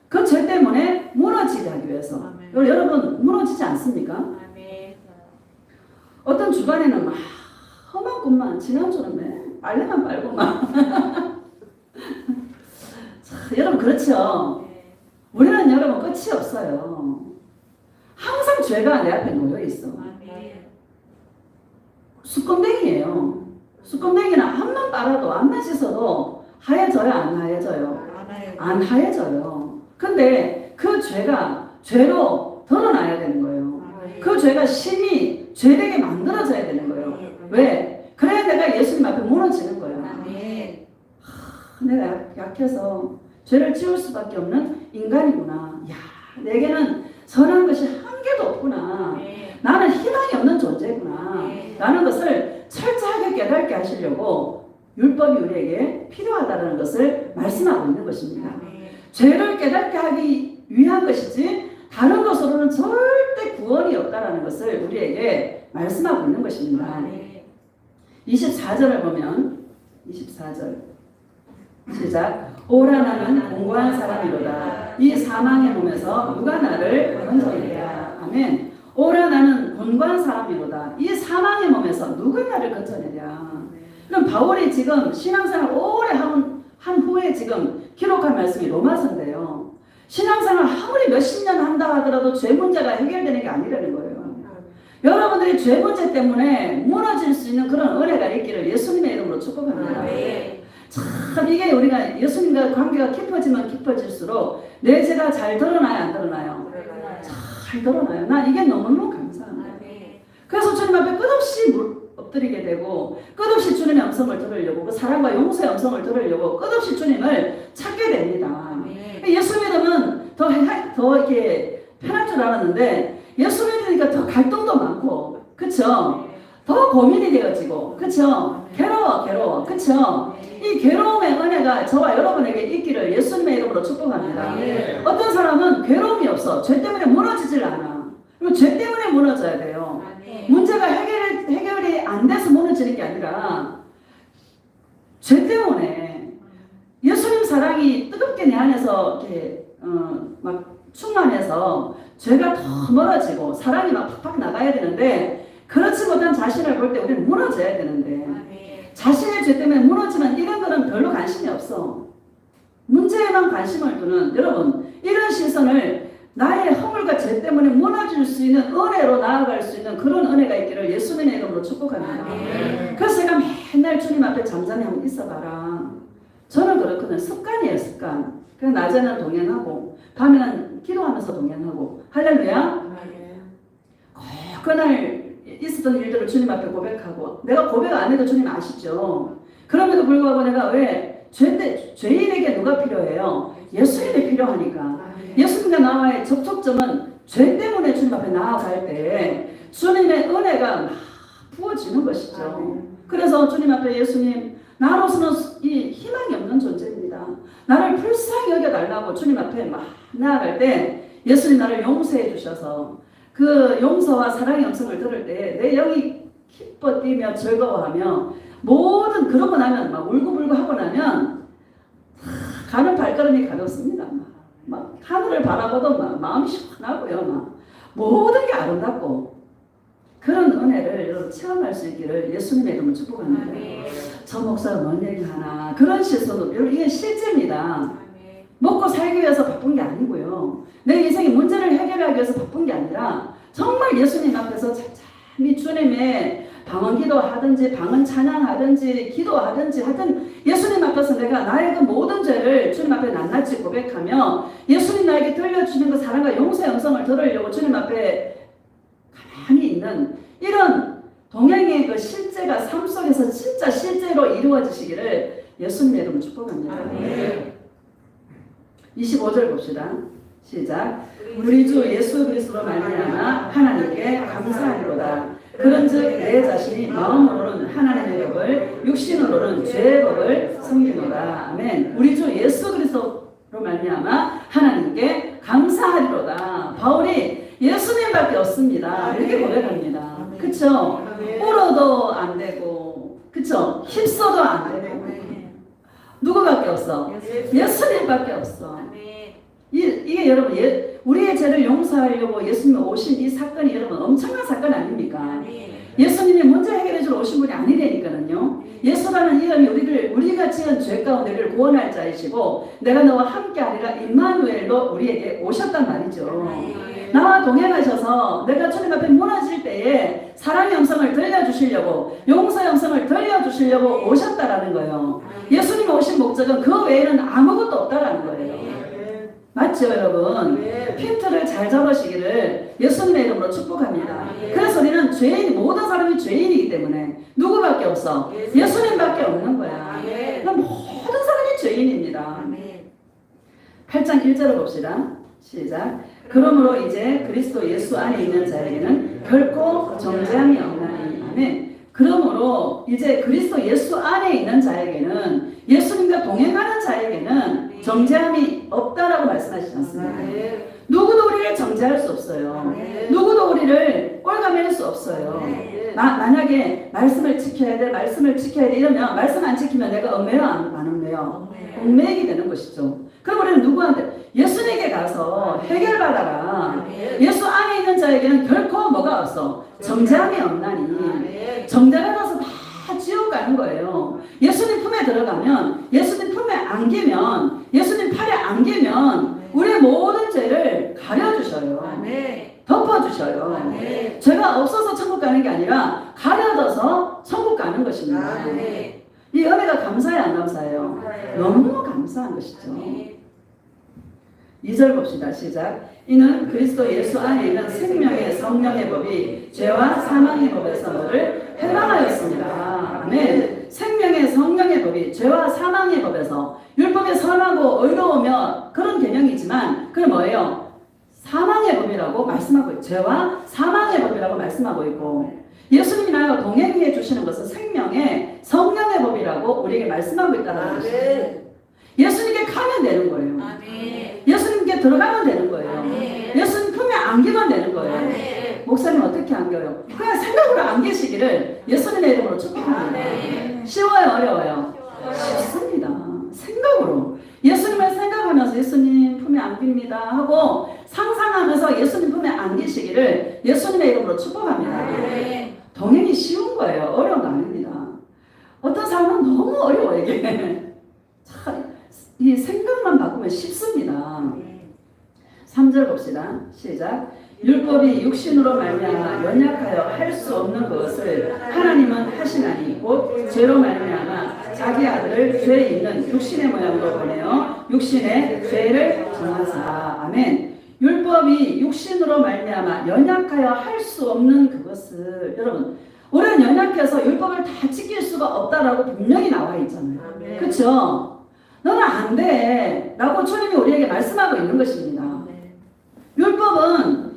그 죄 때문에 무너지게 하기 위해서. 여러분 무너지지 않습니까? 어떤 주간에는 막 험한 꿈만, 지난주는 왜 빨래만 빨고 막 자, 여러분 그렇죠? 우리는 여러분 끝이 없어요. 항상 죄가 내 앞에 놓여 있어. 수검댕이에요. 수검댕이는 한번 빨아도 안만 씻어도 하얘져요, 안 하얘져요? 안 하얘져요. 근데 그 죄가 죄로 드러나야 되는 거예요. 그 죄가 심히 죄되게 만들어져야 되는 거예요. 왜? 그래야 내가 예수님 앞에 무너지는 거예요. 내가 약해서 죄를 지울 수밖에 없는 인간이구나. 야, 내게는 선한 것이 한 개도 없구나. 나는 희망이 없는 존재구나. 라는 것을 철저하게 깨닫게 하시려고 율법이 우리에게 필요하다는 것을 말씀하고 있는 것입니다. 죄를 깨닫게 하기 위한 것이지 다른 것으로는 절대 구원이 없다는 것을 우리에게 말씀하고 있는 것입니다. 24절을 보면 24절 시작. 오라 나는 공고한 사람이로다. 이 사망의 몸에서 누가 나를 건져내랴. 아멘. 오라 나는 권고한 사람이로다. 이 사망의 몸에서 누가 나를 건져내랴. 그럼 바울이 지금 신앙생활 오래 한 후에 지금 기록한 말씀이 로마서인데요. 신앙생활 아무리 몇십 년 한다 하더라도 죄 문제가 해결되는 게 아니라는 거예요. 여러분들이 죄 문제 때문에 무너질 수 있는 그런 은혜가 있기를 예수님의 이름으로 축복합니다. 참 이게 우리가 예수님과 관계가 깊어지면 깊어질수록 내 죄가 잘 드러나요, 안 드러나요? 잘 드러나요. 난 이게 너무너무 감사합니다. 그래서 주님 앞에 끝없이 엎드리게 되고 끝없이 주님의 음성을 들으려고 그 사랑과 용서의 음성을 들으려고 끝없이 주님을 찾게 됩니다. 예수 믿으면 더 이렇게 편할 줄 알았는데 예수 믿으니까 더 갈등도 많고, 그쵸? 더 고민이 되어지고, 그쵸? 괴로워, 그쵸? 이 괴로움의 은혜가 저와 여러분에게 있기를 예수님의 이름으로 축복합니다. 어떤 사람은 괴로움이 없어. 죄 때문에 무너지질 않아. 그리고 죄 때문에 무너져야 돼요. 문제가 해결이 안 돼서 무너지는 게 아니라 죄 때문에 예수님 사랑이 뜨겁게 내 안에서 이렇게 막 충만해서 죄가 더 멀어지고 사랑이 막 팍팍 나가야 되는데 그렇지 못한 자신을 볼 때 우리는 무너져야 되는데 자신의 죄 때문에 무너지면 이런 거는 별로 관심이 없어. 문제에만 관심을 두는 여러분 이런 시선을 나의 허물과 죄 때문에 무너질 수 있는 은혜로 나아갈 수 있는 그런 은혜가 있기를 예수님의 이름으로 축복합니다. 그래서 제가 맨날 주님 앞에 잠잠히 한번 있어봐라. 저는 그렇거든요. 습관이에요, 습관. 그래서 낮에는 동행하고 밤에는 기도하면서 동행하고 할렐루야. 그날 있었던 일들을 주님 앞에 고백하고 내가 고백 안 해도 주님 아시죠. 그럼에도 불구하고 내가 왜 죄인에게 누가 필요해요? 예수님이 필요하니까. 예수님과 나와의 접촉점은 죄 때문에 주님 앞에 나아갈 때 주님의 은혜가 막 부어지는 것이죠. 그래서 주님 앞에 예수님 나로서는 이 희망이 없는 존재입니다. 나를 불쌍히 여겨달라고 주님 앞에 막 나아갈 때 예수님 나를 용서해 주셔서 그 용서와 사랑의 음성을 들을 때 내 영이 기뻐 뛰며 즐거워하며 모든 그러고 나면 막 울고불고 하고 나면 가는 발걸음이 가볍습니다. 막 하늘을 바라보도 막 마음이 시원하고요. 막 모든 게 아름답고 그런 은혜를 여러분 체험할 수 있기를 예수님의 이름으로 축복합니다. 저 목사가 뭔 얘기 하나 그런 시선으로 여러분 이게 실제입니다. 먹고 살기 위해서 바쁜 게 아니고요. 내 인생의 문제를 해결하기 위해서 바쁜 게 아니라 정말 예수님 앞에서 찬찬히 주님의 방언기도 하든지 방언 찬양하든지 기도하든지 하여튼 예수님 앞에서 내가 나의 그 모든 죄를 주님 앞에 낱낱이 고백하며 예수님 나에게 들려주시는 그 사랑과 용서의 음성을 들으려고 주님 앞에 가만히 있는 이런 동행의 그 실제가 삶 속에서 진짜 실제로 이루어지시기를 예수님의 이름으로 축복합니다. 25절 봅시다. 시작. 우리 주 예수 그리스도로 말미암아 하나님께 감사하리로다. 그런즉 내 자신이 마음으로는 하나님의 법을 육신으로는 죄의 법을 섬기노라. 아멘. 우리 주 예수 그리스도로 말미암아 하나님께 감사하리로다. 바울이 예수님밖에 없습니다. 이렇게 고백합니다. 그쵸? 울어도 안 되고, 그쵸? 힘써도 안 되고. 누구밖에 없어? 예수님밖에 없어. 이게 여러분 우리의 죄를 용서하려고 예수님이 오신 이 사건이 여러분 엄청난 사건 아닙니까? 예수님이 문제 해결해 주러 오신 분이 아니라니까요. 예수라는 이름이 우리가 지은 죄 가운데 우리를 구원할 자이시고 내가 너와 함께하리라 임마누엘로 우리에게 오셨단 말이죠. 나와 동행하셔서 내가 주님 앞에 무너질 때에 사랑의 음성을 들려주시려고 용서의 음성을 들려주시려고 오셨다라는 거예요. 예수님이 오신 목적은 그 외에는 아무것도 없다라는 거예요. 맞죠 여러분? 핀트를 잘 잡으시기를 예수님의 이름으로 축복합니다. 그래서 우리는 모든 사람이 죄인이기 때문에 누구밖에 없어? 예수님밖에 없는 거야. 그럼 모든 사람이 죄인입니다. 8장 1절을 봅시다. 시작. 그러므로 이제 그리스도 예수 안에 있는 자에게는 결코 정죄함이 없나니. 아멘. 그러므로 이제 그리스도 예수 안에 있는 자에게는 예수님과 동행하는 자에게는 정죄함이 없다라고 말씀하시지 않습니까? 누구도 우리를 정죄할 수 없어요. 누구도 우리를 꼴가맬 수 없어요. 만약에 말씀을 지켜야 돼 이러면 말씀 안 지키면 내가 얽매요 안 얽매요? 얽매이게 되는 것이죠. 그럼 우리는 누구한테? 예수님께 가서 해결받아라. 예수 안에 있는 자에게는 결코 뭐가 없어? 정죄함이 없나니. 정죄받아서 다 지옥 가는 거예요. 예수님 품에 들어가면, 예수님 품에 안기면, 예수님 팔에 안기면 우리의 모든 죄를 가려주셔요. 덮어주셔요. 죄가 없어서 천국 가는 게 아니라 가려져서 천국 가는 것입니다. 이 은혜가 감사해요, 안 감사해요? 너무 감사한 것이죠. 2절 봅시다. 시작. 이는 그리스도 예수 안에 있는 생명의 성령의 법이 죄와 사망의 법에서 너를 해방하였습니다. 아멘. 생명의 성령의 법이 죄와 사망의 법에서 율법에 선하고 의로우며 그런 개념이지만 그게 뭐예요? 사망의 법이라고 말씀하고 있고 죄와 사망의 법이라고 말씀하고 있고 예수님이 나와 동행해 주시는 것은 생명의 성령의 법이라고 우리에게 말씀하고 있다는 것이죠. 예수님께 가면 되는 거예요. 예수님께 들어가면 되는 거예요. 예수님 품에 안기면 되는 거예요. 목사님 어떻게 안겨요? 그냥 생각으로 안기시기를 예수님의 이름으로 축복합니다. 쉬워요? 어려워요? 쉽습니다. 생각으로. 예수님을 생각하면서 예수님 품에 안깁니다 하고 상상하면서 예수님 품에 안기시기를 예수님의 이름으로 축복합니다. 동행이 쉬운 거예요. 어려운 거 아닙니다. 어떤 사람은 너무 어려워 이게. 이 생각만 바꾸면 쉽습니다. 3절 봅시다. 시작. 율법이 육신으로 말미암아 연약하여 할 수 없는 것을 하나님은 하시나니 곧 죄로 말미암아 자기 아들을 죄 있는 육신의 모양으로 보내어 육신의 죄를 정하사. 아멘. 율법이 육신으로 말미암아 연약하여 할 수 없는 그것을 여러분 우리는 연약해서 율법을 다 지킬 수가 없다라고 분명히 나와 있잖아요. 그렇죠? 너는 안 돼 라고 주님이 우리에게 말씀하고 있는 것입니다.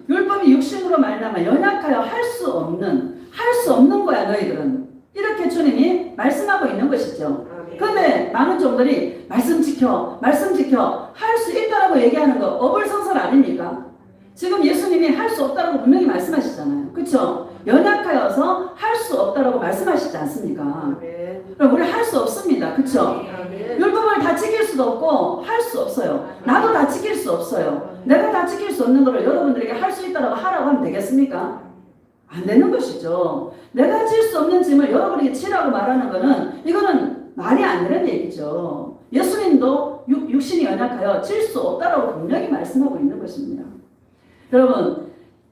율법이 육신으로 말미암아 연약하여 할 수 없는 거야 너희들은. 이렇게 주님이 말씀하고 있는 것이죠. 그런데 많은 종들이 말씀 지켜 할 수 있다라고 얘기하는 거 어불성설 아닙니까? 지금 예수님이 할 수 없다라고 분명히 말씀하시잖아요. 그렇죠? 연약하여서 할 수 없다라고 말씀하시지 않습니까? 그럼 우리 할 수 없습니다. 그렇죠? 율법을 다 지킬 수도 없고 할 수 없어요. 나도 다 지킬 수 없어요. 내가 다 지킬 수 없는 거를 여러분들에게 할 수 있다라고 하라고 하면 되겠습니까? 안 되는 것이죠. 내가 질 수 없는 짐을 여러분에게 지라고 말하는 거는 이거는 말이 안 되는 얘기죠. 예수님도 육신이 연약하여 질 수 없다라고 분명히 말씀하고 있는 것입니다. 여러분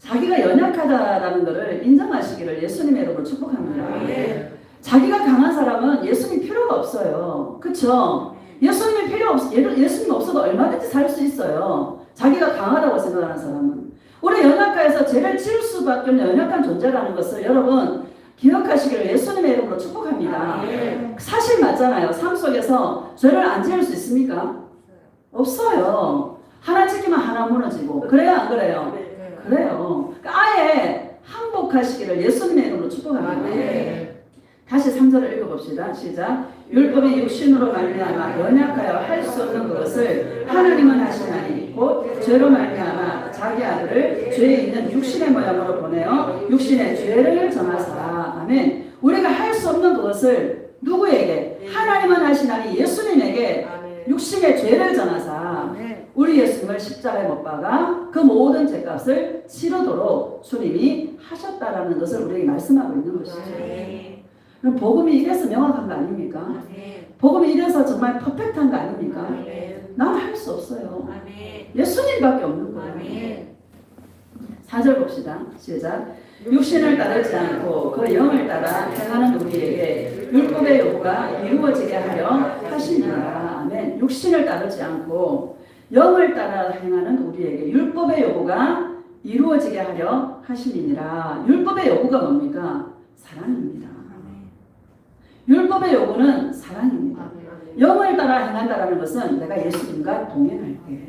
자기가 연약하다라는 것을 인정하시기를 예수님의 이름으로 축복합니다. 자기가 강한 사람은 예수님 필요가 없어요. 그쵸? 예수님이 예수님 없어도 얼마든지 살 수 있어요. 자기가 강하다고 생각하는 사람은. 우리 연약해서 죄를 지을 수밖에 없는 연약한 존재라는 것을 여러분 기억하시기를 예수님의 이름으로 축복합니다. 사실 맞잖아요. 삶 속에서 죄를 안 지을 수 있습니까? 없어요. 하나 지키면 하나 무너지고. 그래요, 안 그래요? 그래요. 그러니까 아예 항복하시기를 예수님의 이름으로 축복합니다. 다시 3절을 읽어봅시다. 시작. 율법이 육신으로 말미암아 연약하여 할 수 없는 것을 하나님은 하시나니 곧 죄로 말미암아 자기 아들을 죄에 있는 육신의 모양으로 보내어 육신의 죄를 정하사. 아멘. 우리가 할 수 없는 것을 누구에게? 하나님은 하시나니 예수님에게 육신의 죄를 정하사 우리 예수님을 십자가에 못 박아 그 모든 죄값을 치르도록 주님이 하셨다라는 것을 우리에게 말씀하고 있는 것이죠. 그럼 복음이 이래서 명확한 거 아닙니까? 복음이 이래서 정말 퍼펙트한 거 아닙니까? 나는 할 수 없어요. 예수님밖에 없는 거예요. 4절 봅시다. 시작. 육신을 따르지 않고 그 영을 따라 행하는 우리에게 율법의 요구가 이루어지게 하려 하시니라. 아멘. 육신을 따르지 않고 영을 따라 행하는 우리에게 율법의 요구가 이루어지게 하려 하시니라. 율법의 요구가 뭡니까? 사랑입니다. 율법의 요구는 사랑입니다. 영을 따라 행한다라는 것은 내가 예수님과 동행할게.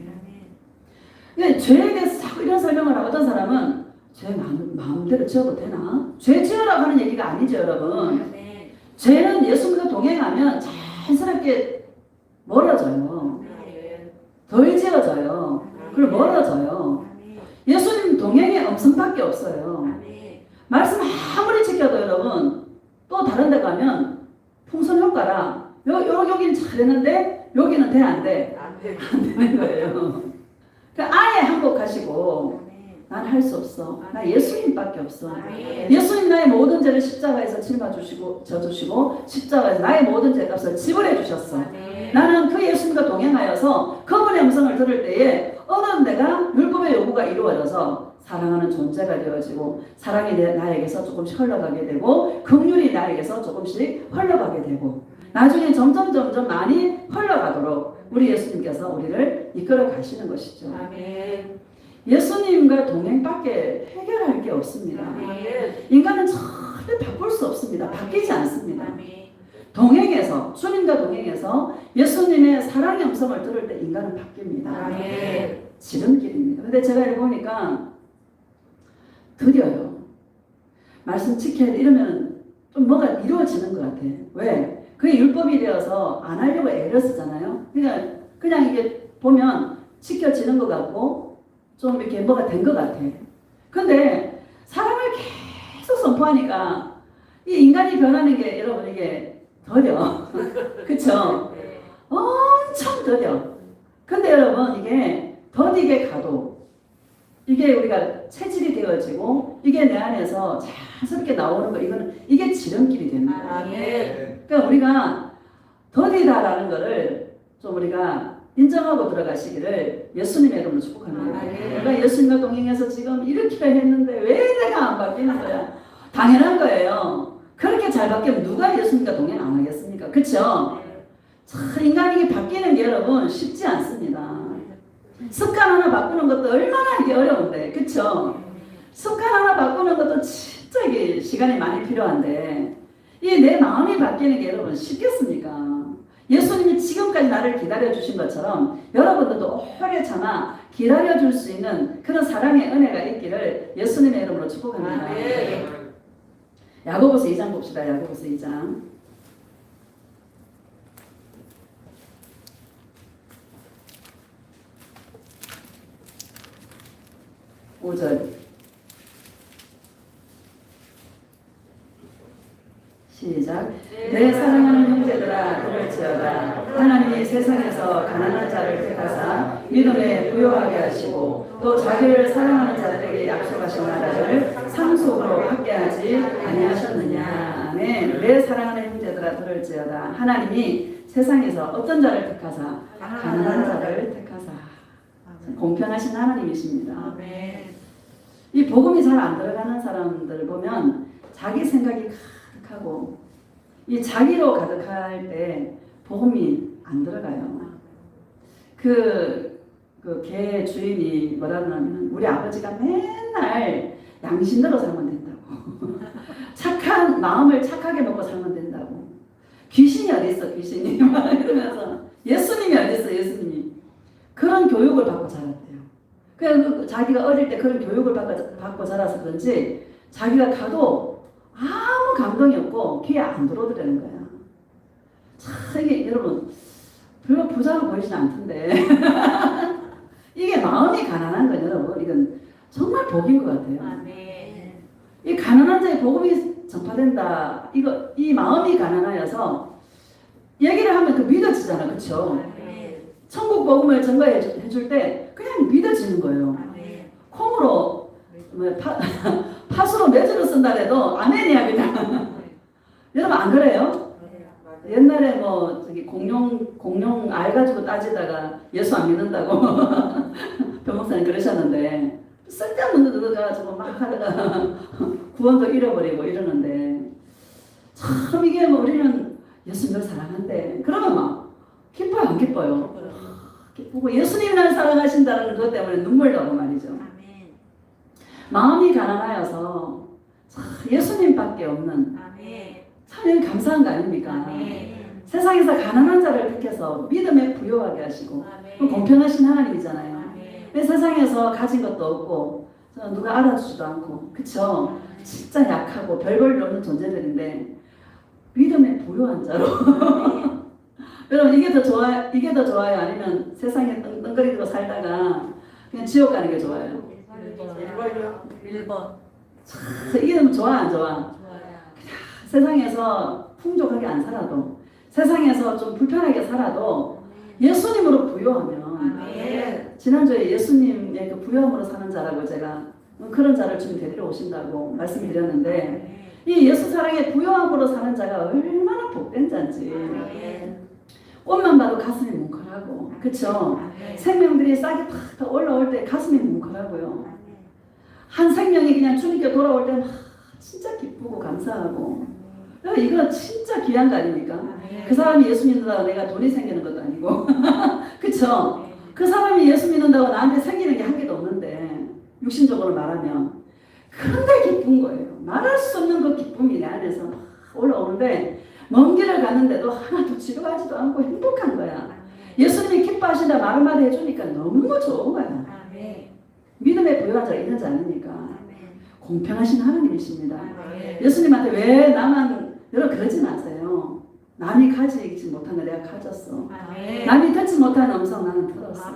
죄에 대해서 자꾸 이런 설명을 하고 어떤 사람은 죄 마음대로 지어도 되나? 죄 지으라고 하는 얘기가 아니죠, 여러분. 죄는 예수님과 동행하면 자연스럽게 멀어져요. 덜 지어져요. 그리고 멀어져요. 예수님 동행의 엄성밖에 없어요. 말씀 아무리 지켜도 여러분 또 다른 데 가면 풍선 효과라 여기는 잘했는데 여기는 돼 안 돼? 안 되는 거예요. 그러니까 아예 항복하시고 난 할 수 없어. 나 예수님밖에 없어. 예수님 나의 모든 죄를 십자가에서 짊어주시고 져주시고 십자가에서 나의 모든 죄값을 지불해 주셨어. 나는 그 예수님과 동행하여서 그분의 음성을 들을 때에 어느 내가 율법의 요구가 이루어져서 사랑하는 존재가 되어지고 사랑이 나에게서 조금씩 흘러가게 되고 긍휼이 나에게서 조금씩 흘러가게 되고 나중에 점점 많이 흘러가도록 우리 예수님께서 우리를 이끌어 가시는 것이죠. 아멘. 예수님과 동행밖에 해결할 게 없습니다. 아멘. 인간은 절대 바꿀 수 없습니다. 바뀌지 않습니다. 아멘. 동행해서 주님과 동행해서 예수님의 사랑의 음성을 들을 때 인간은 바뀝니다. 아멘. 지름길입니다. 근데 제가 이렇게 보니까 드려요. 말씀 지켜야 돼. 이러면 좀 뭐가 이루어지는 것 같아. 왜? 그게 율법이 되어서 안 하려고 애를 쓰잖아요. 그냥 이게 보면 지켜지는 것 같고 좀 이렇게 뭐가 된 것 같아. 근데 사랑을 계속 선포하니까 이 인간이 변하는 게 여러분 이게 더뎌. 그쵸? 엄청 더뎌. 근데 여러분 이게 더디게 가도 이게 우리가 체질이 되어지고 이게 내 안에서 자연스럽게 나오는 거 이게 지름길이 됩니다. 그러니까 우리가 더디다라는 거를 좀 우리가 인정하고 들어가시기를 예수님의 이름으로 축복합니다. 내가 예수님과 동행해서 지금 이렇게 했는데 왜 내가 안 바뀌는 거야? 당연한 거예요. 그렇게 잘 바뀌면 누가 예수님과 동행 안 하겠습니까? 그렇죠? 인간이 바뀌는 게 여러분 쉽지 않습니다. 습관 하나 바꾸는 것도 얼마나 이게 어려운데, 그쵸? 습관 하나 바꾸는 것도 진짜 이게 시간이 많이 필요한데, 이 내 마음이 바뀌는 게 여러분 쉽겠습니까? 예수님이 지금까지 나를 기다려주신 것처럼 여러분들도 오래 참아 기다려줄 수 있는 그런 사랑의 은혜가 있기를 예수님의 이름으로 축복합니다. 야고보서 2장 봅시다. 야고보서 2장. 5절 시작. 내 사랑하는 형제들아 들을지어다. 하나님이 세상에서 가난한 자를 택하사 믿음에 부요하게 하시고 또 자기를 사랑하는 자들에게 약속하신 나라를 상속으로 받게 하지 아니하셨느냐. 아멘. 내 사랑하는 형제들아 들을지어다. 하나님이 세상에서 어떤 자를 택하사 가난한 자를 택하사. 공평하신 하나님이십니다. 아멘. 이 복음이 잘 안 들어가는 사람들 보면 자기 생각이 가득하고 이 자기로 가득할 때 복음이 안 들어가요. 그 개 주인이 뭐라 하냐면 우리 아버지가 맨날 양심대로 살면 된다고. 착한 마음을 착하게 먹고 살면 된다고. 귀신이 어디 있어 귀신이 막 이러면서 예수님이 어디 있어 예수님이 그런 교육을 받고 자랐대요. 그래서 자기가 어릴 때 그런 교육을 받고 자라서 그런지 자기가 가도 아무 감동이 없고 귀에 안 들어오더라는 거야. 참 이게 여러분 별로 부자로 보이진 않던데 이게 마음이 가난한 거예요 여러분. 이건 정말 복인 것 같아요. 이 가난한 자의 복음이 전파된다. 이 마음이 가난하여서 얘기를 하면 그 믿어지잖아, 그렇죠? 천국 복음을 전가해 줄 때 그냥 믿어지는 거예요. 콩으로 팥으로 매주를 쓴다 해도 아멘이야 그냥. 여러분 안 그래요? 옛날에 뭐 저기 공룡 알 가지고 따지다가 예수 안 믿는다고 변호사님 그러셨는데 쓸데없는 거 가지고 막 하다가 구원도 잃어버리고 이러는데 참 이게 뭐 우리는 예수님을 사랑한대. 그러면 막 기뻐요 안 기뻐요? 기쁘고 예수님이 날 사랑하신다는 것 때문에 눈물 나고 말이죠. 마음이 가난하여서 예수님밖에 없는 참 감사한 거 아닙니까? 세상에서 가난한 자를 택해서 믿음에 부요하게 하시고 공평하신 하나님이잖아요. 세상에서 가진 것도 없고 누가 알아주지도 않고 그쵸? 진짜 약하고 별 볼일 없는 존재들인데 믿음에 부요한 자로 여러분 이게 더 좋아요? 아니면 세상에 떵떵거리고 살다가 그냥 지옥 가는 게 좋아요? 1번. 이게 너무 좋아 안 좋아? 세상에서 풍족하게 안 살아도 세상에서 좀 불편하게 살아도 예수님으로 부요하면 지난주에 예수님의 그 부요함으로 사는 자라고 제가 그런 자를 주님 데리러 오신다고 말씀드렸는데 이 예수 사랑의 부요함으로 사는 자가 얼마나 복된 자인지 꽃만 봐도 가슴이 뭉클하고 그쵸? 생명들이 싹이 탁 올라올 때 가슴이 뭉클하고요. 한 생명이 그냥 주님께 돌아올 때 진짜 기쁘고 감사하고 이거 진짜 귀한 거 아닙니까? 그 사람이 예수 믿는다고 내가 돈이 생기는 것도 아니고 그쵸? 그 사람이 예수 믿는다고 나한테 생기는 게 한 개도 없는데 육신적으로 말하면 근데 기쁜 거예요. 말할 수 없는 그 기쁨이 내 안에서 막 올라오는데 먼 길을 갔는데도 하나도 지루하지도 않고 행복한 거야. 예수님이 기뻐하신다 말 한마디 해주니까 너무 좋은 거야. 믿음에 부여한 자 있는 자 아닙니까? 공평하신 하나님이십니다. 예수님한테 왜 나만 여러분 그러지 마세요. 남이 가지지 못한 거 내가 가졌어. 남이 듣지 못한 음성 나는 들었어.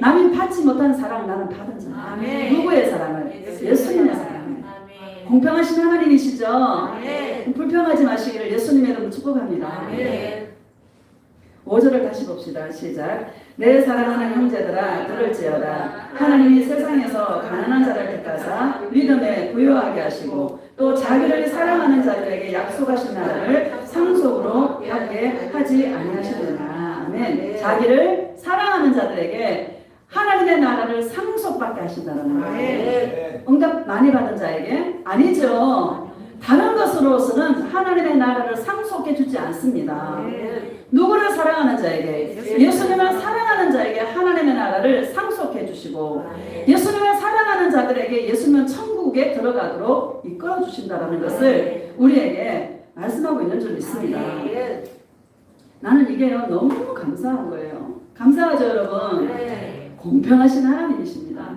남이 받지 못한 사랑 나는 받은 자. 누구의 사랑을? 예수님의 사랑을. 공평하신 하나님이시죠? 불평하지 마시기를 예수님의 이름으로 축복합니다. 5절을 다시 봅시다. 시작. 내 사랑하는 형제들아 들을지어다. 하나님이 세상에서 가난한 자를 택하사 믿음에 부요하게 하시고 또 자기를 사랑하는 자들에게 약속하신 나라를 상속으로 받게 하지 아니하시느냐. 아멘. 자기를 사랑하는 자들에게 하나님의 나라를 상속받게 하신다는 거예요. 응답 많이 받은 자에게? 아니죠. 다른 것으로서는 하나님의 나라를 상속해 주지 않습니다. 누구를 사랑하는 자에게? 예수님을 사랑하는 자에게 하나님의 나라를 상속해 주시고 예수님을 사랑하는 자들에게 예수님은 천국에 들어가도록 이끌어 주신다는 것을 우리에게 말씀하고 있는 줄 믿습니다. 나는 이게 너무 감사한 거예요. 감사하죠 여러분? 공평하신 하나님이십니다.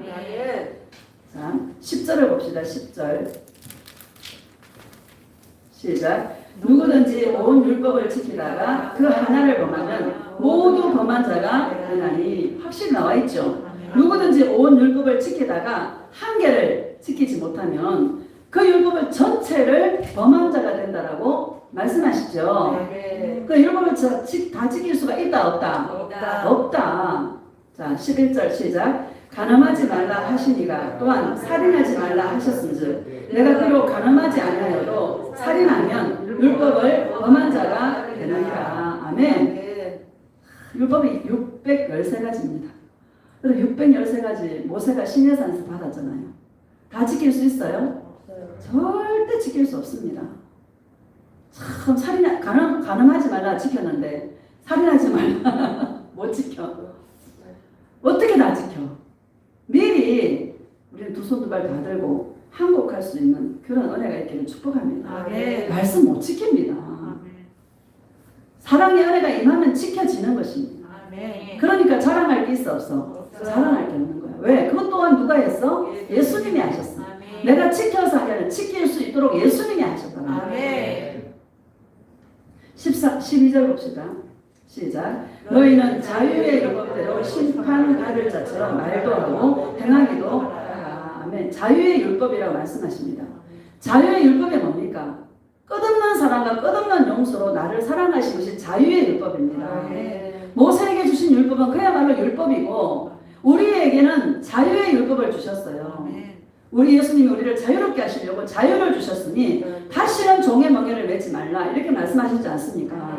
자, 10절을 봅시다. 10절 시작. 누구든지 온 율법을 지키다가 그 하나를 범하면 모두 범한 자가 되나니 확실히 나와 있죠. 누구든지 온 율법을 지키다가 한 개를 지키지 못하면 그 율법을 전체를 범한 자가 된다라고 말씀하시죠. 그 율법을 다 지킬 수가 있다 없다? 없다. 자 11절 시작. 간음하지 말라 하시니가 또한 살인하지 말라 하셨음즉 내가 비록 간음하지 아니하여도 살인하면 율법을 범한 자가 되느니라. 아멘. 율법이 613가지입니다. 613가지 모세가 시내산에서 받았잖아요. 다 지킬 수 있어요? 절대 지킬 수 없습니다. 참 가늠하지 말라 지켰는데 살인하지 말라 못 지켜. 어떻게 다 지켜? 미리 우리는 두 손 두 발 다 들고 항복할 수 있는 그런 은혜가 있기를 축복합니다. 말씀 못 지킵니다. 사랑의 은혜가 임하면 지켜지는 것입니다. 그러니까 자랑할 게 있어 없어? 자랑할 게 없는 거야. 왜? 그것 또한 누가 했어? 예수님이 하셨어. 내가 지켜서 하게 아니라 지킬 수 있도록 예수님이 하셨다. 12절 봅시다. 시작. 너희는 자유의 율법대로 심판받을 자처럼 말도 하고 행하기도 하라. 아멘. 자유의 율법이라고 말씀하십니다. 자유의 율법이 뭡니까? 끝없는 사랑과 끝없는 용서로 나를 사랑하신 것이 자유의 율법입니다. 모세에게 주신 율법은 그야말로 율법이고 우리에게는 자유의 율법을 주셨어요. 우리 예수님이 우리를 자유롭게 하시려고 자유를 주셨으니 다시는 종의 멍에를 매지 말라 이렇게 말씀하시지 않습니까?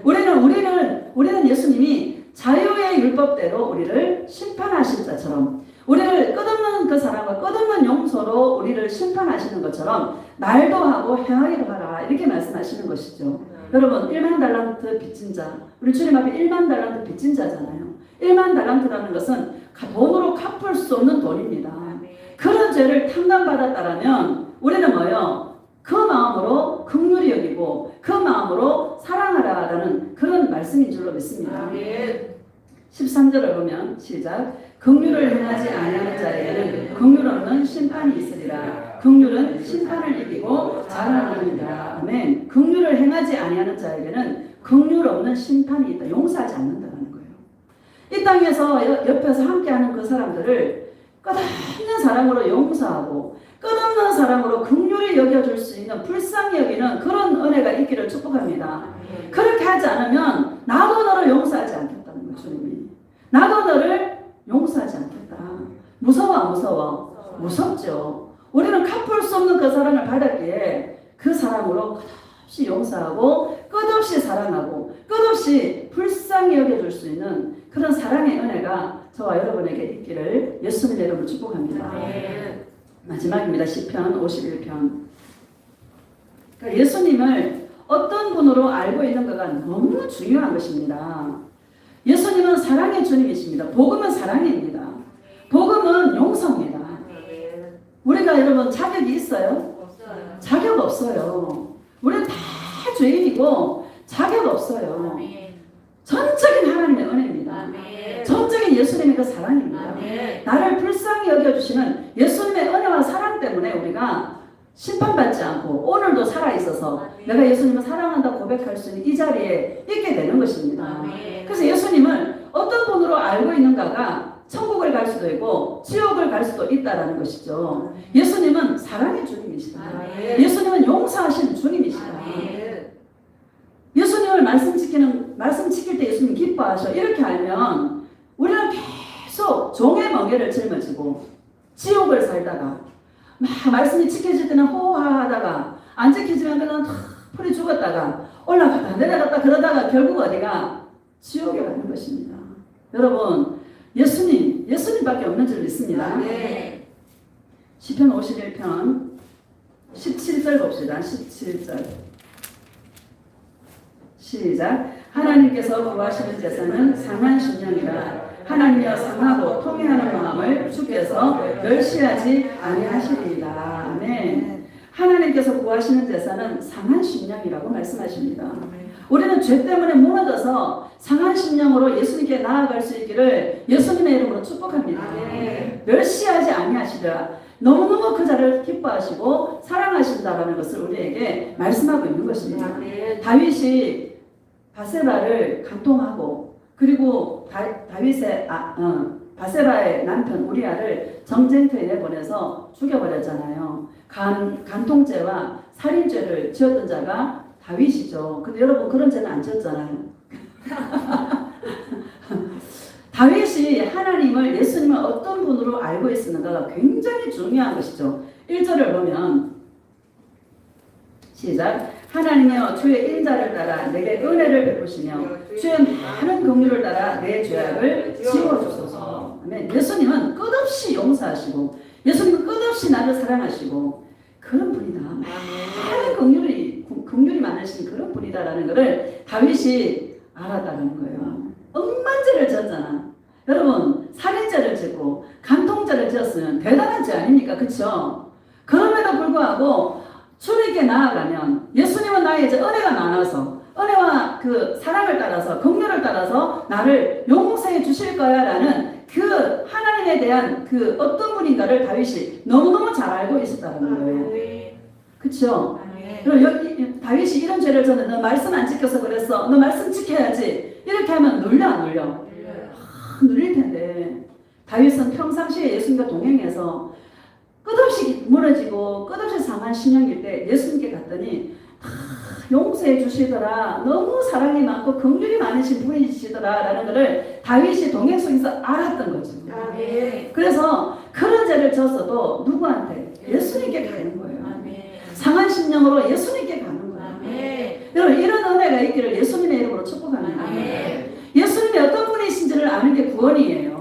우리는 예수님이 자유의 율법대로 우리를 심판하실 자처럼 우리를 끝없는 그 사랑과 끝없는 용서로 우리를 심판하시는 것처럼 말도 하고 행하기도 하라 이렇게 말씀하시는 것이죠. 여러분 1만 달란트 빚진 자 우리 주님 앞에 1만 달란트 빚진 자잖아요. 1만 달란트라는 것은 돈으로 갚을 수 없는 돈입니다. 그런 죄를 탕감받았다라면 우리는 뭐요? 그 마음으로 긍휼히 여기고 그 마음으로 사랑하라라는 그런 말씀인 줄로 믿습니다. 13절을 보면 시작. 긍휼을 행하지 아니하는 자에게는 긍휼 없는 심판이 있으리라. 긍휼은 심판을 이기고 자라납니다. 아멘. 긍휼을 행하지 아니하는 자에게는 긍휼 없는 심판이 있다. 용서하지 않는다는 거예요. 이 땅에서 옆에서 함께하는 그 사람들을 끝없는 사랑으로 용서하고 끝없는 사랑으로 긍휼히 여겨줄 수 있는 불쌍히 여기는 그런 은혜가 있기를 축복합니다. 그렇게 하지 않으면 나도 너를 용서하지 않겠다는 거예요. 주님이. 나도 너를 용서하지 않겠다. 무서워 안 무서워? 무섭죠. 우리는 갚을 수 없는 그 사랑을 받았기에 그 사랑으로 끝없이 용서하고 끝없이 사랑하고 끝없이 불쌍히 여겨줄 수 있는 그런 사랑의 은혜가 저와 여러분에게 있기를 예수님의 이름으로 축복합니다. 마지막입니다. 시편 51편. 그러니까 예수님을 어떤 분으로 알고 있는가가 너무 중요한 것입니다. 예수님은 사랑의 주님이십니다. 복음은 사랑입니다. 복음은 용서입니다. 우리가 여러분 자격이 있어요? 없어요. 자격 없어요. 우리는 다 죄인이고 자격 없어요. 전적인 하나님의 은혜입니다. 전적인 예수님의 그 사랑입니다. 나를 불쌍히 여겨주시는 예수님의 은혜와 사랑 때문에 우리가 심판받지 않고 오늘도 살아있어서 내가 예수님을 사랑한다고 고백할 수 있는 이 자리에 있게 되는 것입니다. 그래서 예수님을 어떤 분으로 알고 있는가가 천국을 갈 수도 있고 지옥을 갈 수도 있다는 것이죠. 예수님은 사랑의 주님이시다. 예수님은 용서하시는 주님이시다. 예수님을 말씀 지킬 때 예수님 기뻐하셔. 이렇게 알면 우리는 계속 종의 멍에를 짊어지고 지옥을 살다가 막 말씀이 지켜질 때는 호하하다가 안 지켜지면 그냥 풀이 죽었다가 올라갔다 내려갔다 그러다가 결국 어디가 지옥에 가는 것입니다. 여러분 예수님밖에 없는 줄 믿습니다. 시편 51편 17절 봅시다. 17절 시작. 하나님께서 구하시는 제사는 상한 심령이라. 하나님이여 상하고 통회하는 마음을 주께서 멸시하지 아니하시리이다. 아멘. 하나님께서 구하시는 제사는 상한 심령이라고 말씀하십니다. 우리는 죄 때문에 무너져서 상한 심령으로 예수님께 나아갈 수 있기를 예수님의 이름으로 축복합니다. 멸시하지 아니하시리라. 너무너무 그 자를 기뻐하시고 사랑하신다라는 것을 우리에게 말씀하고 있는 것입니다. 다윗이 바세바를 간통하고 그리고 바세바의 남편 우리아를 정쟁터에 내보내서 죽여버렸잖아요. 간통죄와 살인죄를 지었던 자가 다윗이죠. 근데 여러분 그런 죄는 안 지었잖아요. 다윗이 하나님을 예수님을 어떤 분으로 알고 있었는가가 굉장히 중요한 것이죠. 1절을 보면 시작. 하나님이여 주의 인자를 따라 내게 은혜를 베푸시며 주의 많은 긍휼을 따라 내 죄악을 지워주소서. 아멘. 예수님은 끝없이 용서하시고 예수님은 끝없이 나를 사랑하시고 그런 분이다. 많은 긍휼이 많으신 그런 분이다라는 것을 다윗이 알았다는 거예요. 억만죄를 지었잖아. 여러분 살인죄를 짓고 간통죄를 지었으면 대단한 죄 아닙니까? 그렇죠? 그럼에도 불구하고 주님께 나아가면 예수님은 나의 이제 은혜가 많아서 은혜와 그 사랑을 따라서 긍휼을 따라서 나를 용서해 주실 거야라는 그 하나님에 대한 그 어떤 분인가를 다윗이 너무너무 잘 알고 있었다는 거예요. 그렇죠? 그럼 여기 다윗이 이런 죄를 졌는데 너 말씀 안 지켜서 그랬어. 너 말씀 지켜야지. 이렇게 하면 눌려 안 눌려? 눌릴 텐데 다윗은 평상시에 예수님과 동행해서 끝없이 무너지고 끝없이 상한 심령일 때 예수님께 갔더니 용서해 주시더라. 너무 사랑이 많고 긍휼이 많으신 분이시더라 라는 것을 다윗이 동행 속에서 알았던 거죠. 그래서 그런 죄를 졌어도 누구한테? 예수님께 가는 거예요. 상한 심령으로 예수님께 가는 거예요. 여러분 이런 은혜가 있기를 예수님의 이름으로 축복합니다. 예수님이 어떤 분이신지를 아는 게 구원이에요.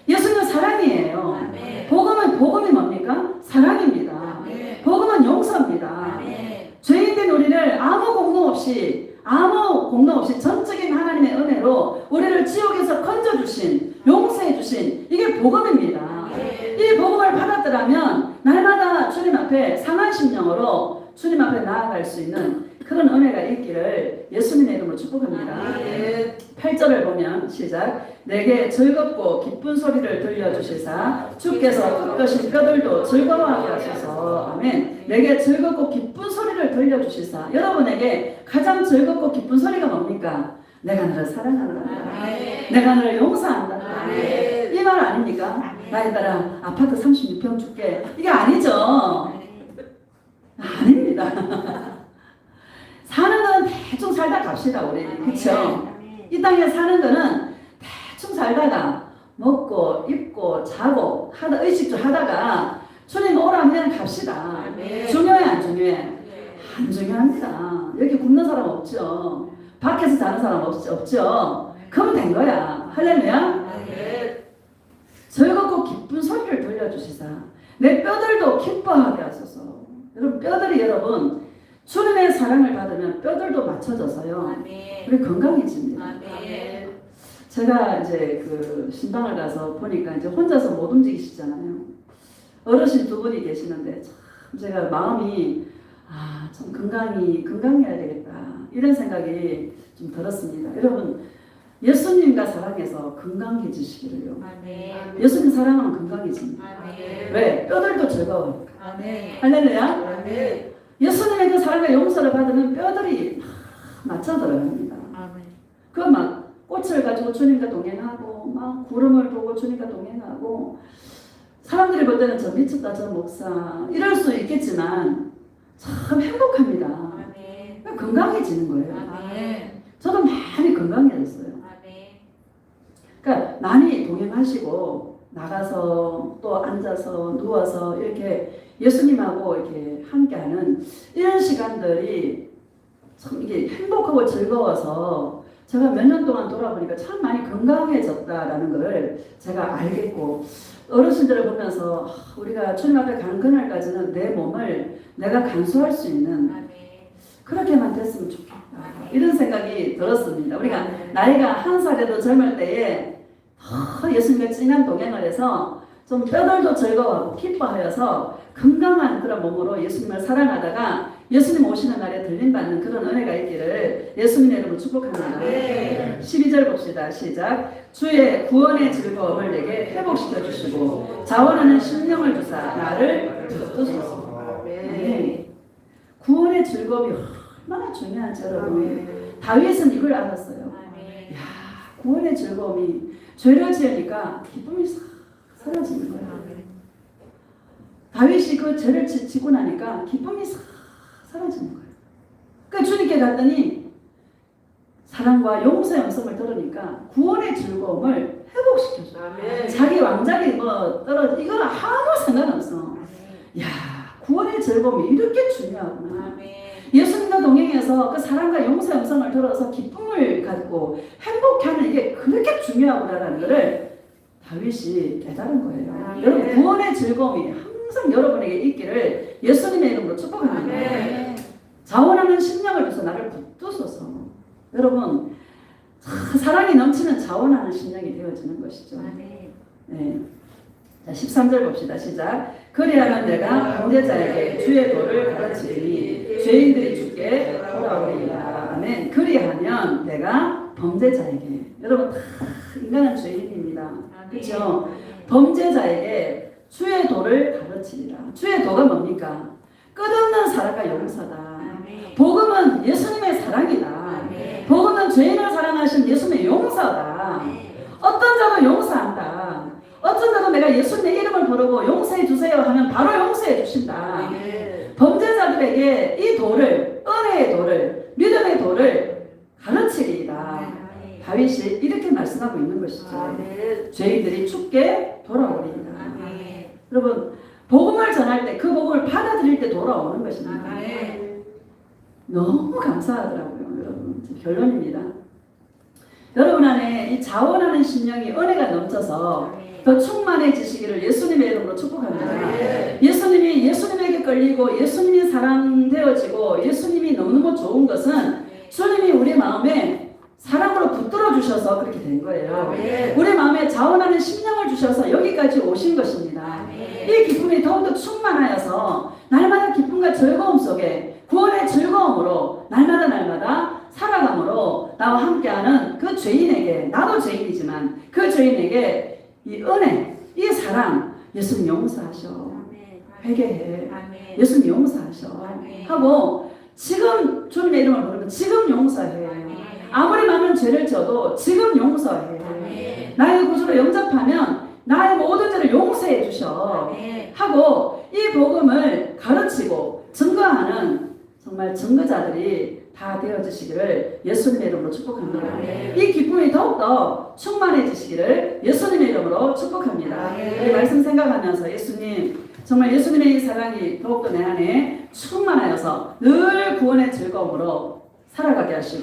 예수님은 사랑이에요. 복음이 뭡니까? 사랑입니다. 복음은 용서입니다. 죄인된 우리를 아무 공동 없이 전적인 하나님의 은혜로 우리를 지옥에서 건져주신, 용서해주신 이게 복음입니다. 이 복음을 받았더라면 날마다 주님 앞에 상한 심령으로 주님 앞에 나아갈 수 있는 그런 은혜가 있기를 예수님의 이름으로 축복합니다. 8절을 보면 시작. 내게 즐겁고 기쁜 소리를 들려주시사 주께서 꺾으신 뼈들도 즐거워하게 하소서. 아멘. 내게 즐겁고 기쁜 소리를 들려주시사. 여러분에게 가장 즐겁고 기쁜 소리가 뭡니까? 내가 너를 사랑한다. 내가 너를 용서한다. 이 말 아닙니까? 나에따라 아파트 36평 줄게. 이게 아니죠. 아닙니다. 사는 건 대충 살다 갑시다 우리. 그렇죠? 이 땅에 사는 거는 대충 살다가 먹고 입고 자고 의식 좀 하다가 주님 오라면 갑시다. 중요해 안 중요해? 안 중요합니다. 여기 굶는 사람 없죠. 밖에서 자는 사람 없죠. 그러면 된 거야. 할렐루야. 즐겁고 기쁜 소리를 들려주시사 내 뼈들도 기뻐하게 하소서. 여러분 뼈들이 여러분 주님의 사랑을 받으면 뼈들도 맞춰져서요. 우리 건강해집니다. 제가 이제 그 신방을 가서 보니까 이제 혼자서 못 움직이시잖아요. 어르신 두 분이 계시는데 참 제가 마음이 좀 건강해야 되겠다 이런 생각이 좀 들었습니다. 여러분 예수님과 사랑해서 건강해지시기를요. 예수님 사랑하면 건강해집니다. 왜? 뼈들도 즐거워요. 할렐루야. 예수님의 그 사랑과 용서를 받으면 뼈들이 맞춰 들어갑니다. 그 막 꽃을 가지고 주님과 동행하고 막 구름을 보고 주님과 동행하고 사람들이 볼 때는 저 미쳤다 저 목사 이럴 수 있겠지만 참 행복합니다. 건강해지는 거예요. 저도 많이 건강해졌어요. 그러니까 많이 동행하시고 나가서 또 앉아서 누워서 이렇게 예수님하고 이렇게 함께하는 이런 시간들이 참 이게 행복하고 즐거워서 제가 몇 년 동안 돌아보니까 참 많이 건강해졌다라는 걸 제가 알겠고 어르신들을 보면서 우리가 주님 앞에 가는 그날까지는 내 몸을 내가 간수할 수 있는 그렇게만 됐으면 좋겠다 이런 생각이 들었습니다. 우리가 나이가 1살에도 젊을 때에 예수님과 진한 동행을 해서 좀 뼈들도 즐거워하고 기뻐하여서 건강한 그런 몸으로 예수님을 사랑하다가 예수님 오시는 날에 들림받는 그런 은혜가 있기를 예수님의 이름으로 축복합니다. 12절 봅시다. 시작. 주의 구원의 즐거움을 내게 회복시켜 주시고 자원하는 심령을 주사 나를 붙드소서. 구원의 즐거움이 얼마나 중요한지 여러분. 다윗은 이걸 알았어요. 야, 구원의 즐거움이 죄를 지으니까 기쁨이 싹 사라지는 거예요. 다윗이 그 죄를 지고 나니까 기쁨이 싹 사라지는 거예요. 그러니까 주님께 갔더니 사랑과 용서의 음성을 들으니까 구원의 즐거움을 회복시켜줘요. 자기 왕자리 뭐 떨어져 이건 아무 상관없어. 야, 구원의 즐거움이 이렇게 중요하구나. 예수님과 동행해서 그 사랑과 용서의 음성을 들어서 기쁨을 갖고 행복해하는 이게 그렇게 중요하구나라는 것을 다윗이 깨달은 거예요. 여러분 구원의 즐거움이 항상 여러분에게 있기를 예수님의 이름으로 축복하는 거예요. 자원하는 심령을 줘서 나를 붙드소서. 여러분 사랑이 넘치는 자원하는 심령이 되어지는 것이죠. 네. 자 13절 봅시다. 시작. 그리하면 내가 범죄자에게 주의 도를 가르치리니 죄인들이 주께 돌아오리라. 아멘. 그리하면 내가 범죄자에게, 여러분 다 인간은 죄인입니다. 그렇죠? 범죄자에게 주의 도를 가르치리라. 주의 도가 뭡니까? 끝없는 사랑과 용서다. 복음은 예수님의 사랑이다. 복음은 죄인을 사랑하신 예수님의 용서다. 어떤 자도 용서한다. 어떤 자도 내가 예수님의 이름을 부르고 용서해 주세요 하면 바로 용서해 주신다. 범죄자들에게 이 도를, 은혜의 도를, 믿음의 도를 가르치리이다. 다윗이 이렇게 말씀하고 있는 것이죠. 죄인들이 죽게 돌아오리이다. 여러분 복음을 전할 때 그 복음을 받아들일 때 돌아오는 것입니다. 너무 감사하더라고요. 여러분 결론입니다. 여러분 안에 이 자원하는 심령이 은혜가 넘쳐서 더 충만해지시기를 예수님의 이름으로 축복합니다. 예수님이 예수님에게 끌리고 예수님이 사랑되어지고 예수님이 너무너무 좋은 것은 주님이 우리 마음에 사랑으로 붙들어 주셔서 그렇게 된 거예요. 우리 마음에 자원하는 심령을 주셔서 여기까지 오신 것입니다. 이 기쁨이 더욱더 충만하여서 날마다 기쁨과 즐거움 속에 구원의 즐거움으로 날마다 살아감으로 나와 함께하는 그 죄인에게, 나도 죄인이지만 그 죄인에게 이 은혜, 이 사랑, 예수님 용서하셔. 회개해. 예수님 용서하셔. 하고 지금 주님의 이름을 부르면 지금 용서해. 아무리 많은 죄를 져도 지금 용서해. 나의 구주로 영접하면 나의 모든 죄를 용서해 주셔. 하고 이 복음을 가르치고 증거하는 정말 증거자들이 다 되어지시기를 예수님의 이름으로 축복합니다. 이 기쁨이 더욱더 충만해지시기를 예수님의 이름으로 축복합니다. 이 말씀 생각하면서 예수님, 정말 예수님의 이 사랑이 더욱더 내 안에 충만하여서 늘 구원의 즐거움으로 살아가게 하시고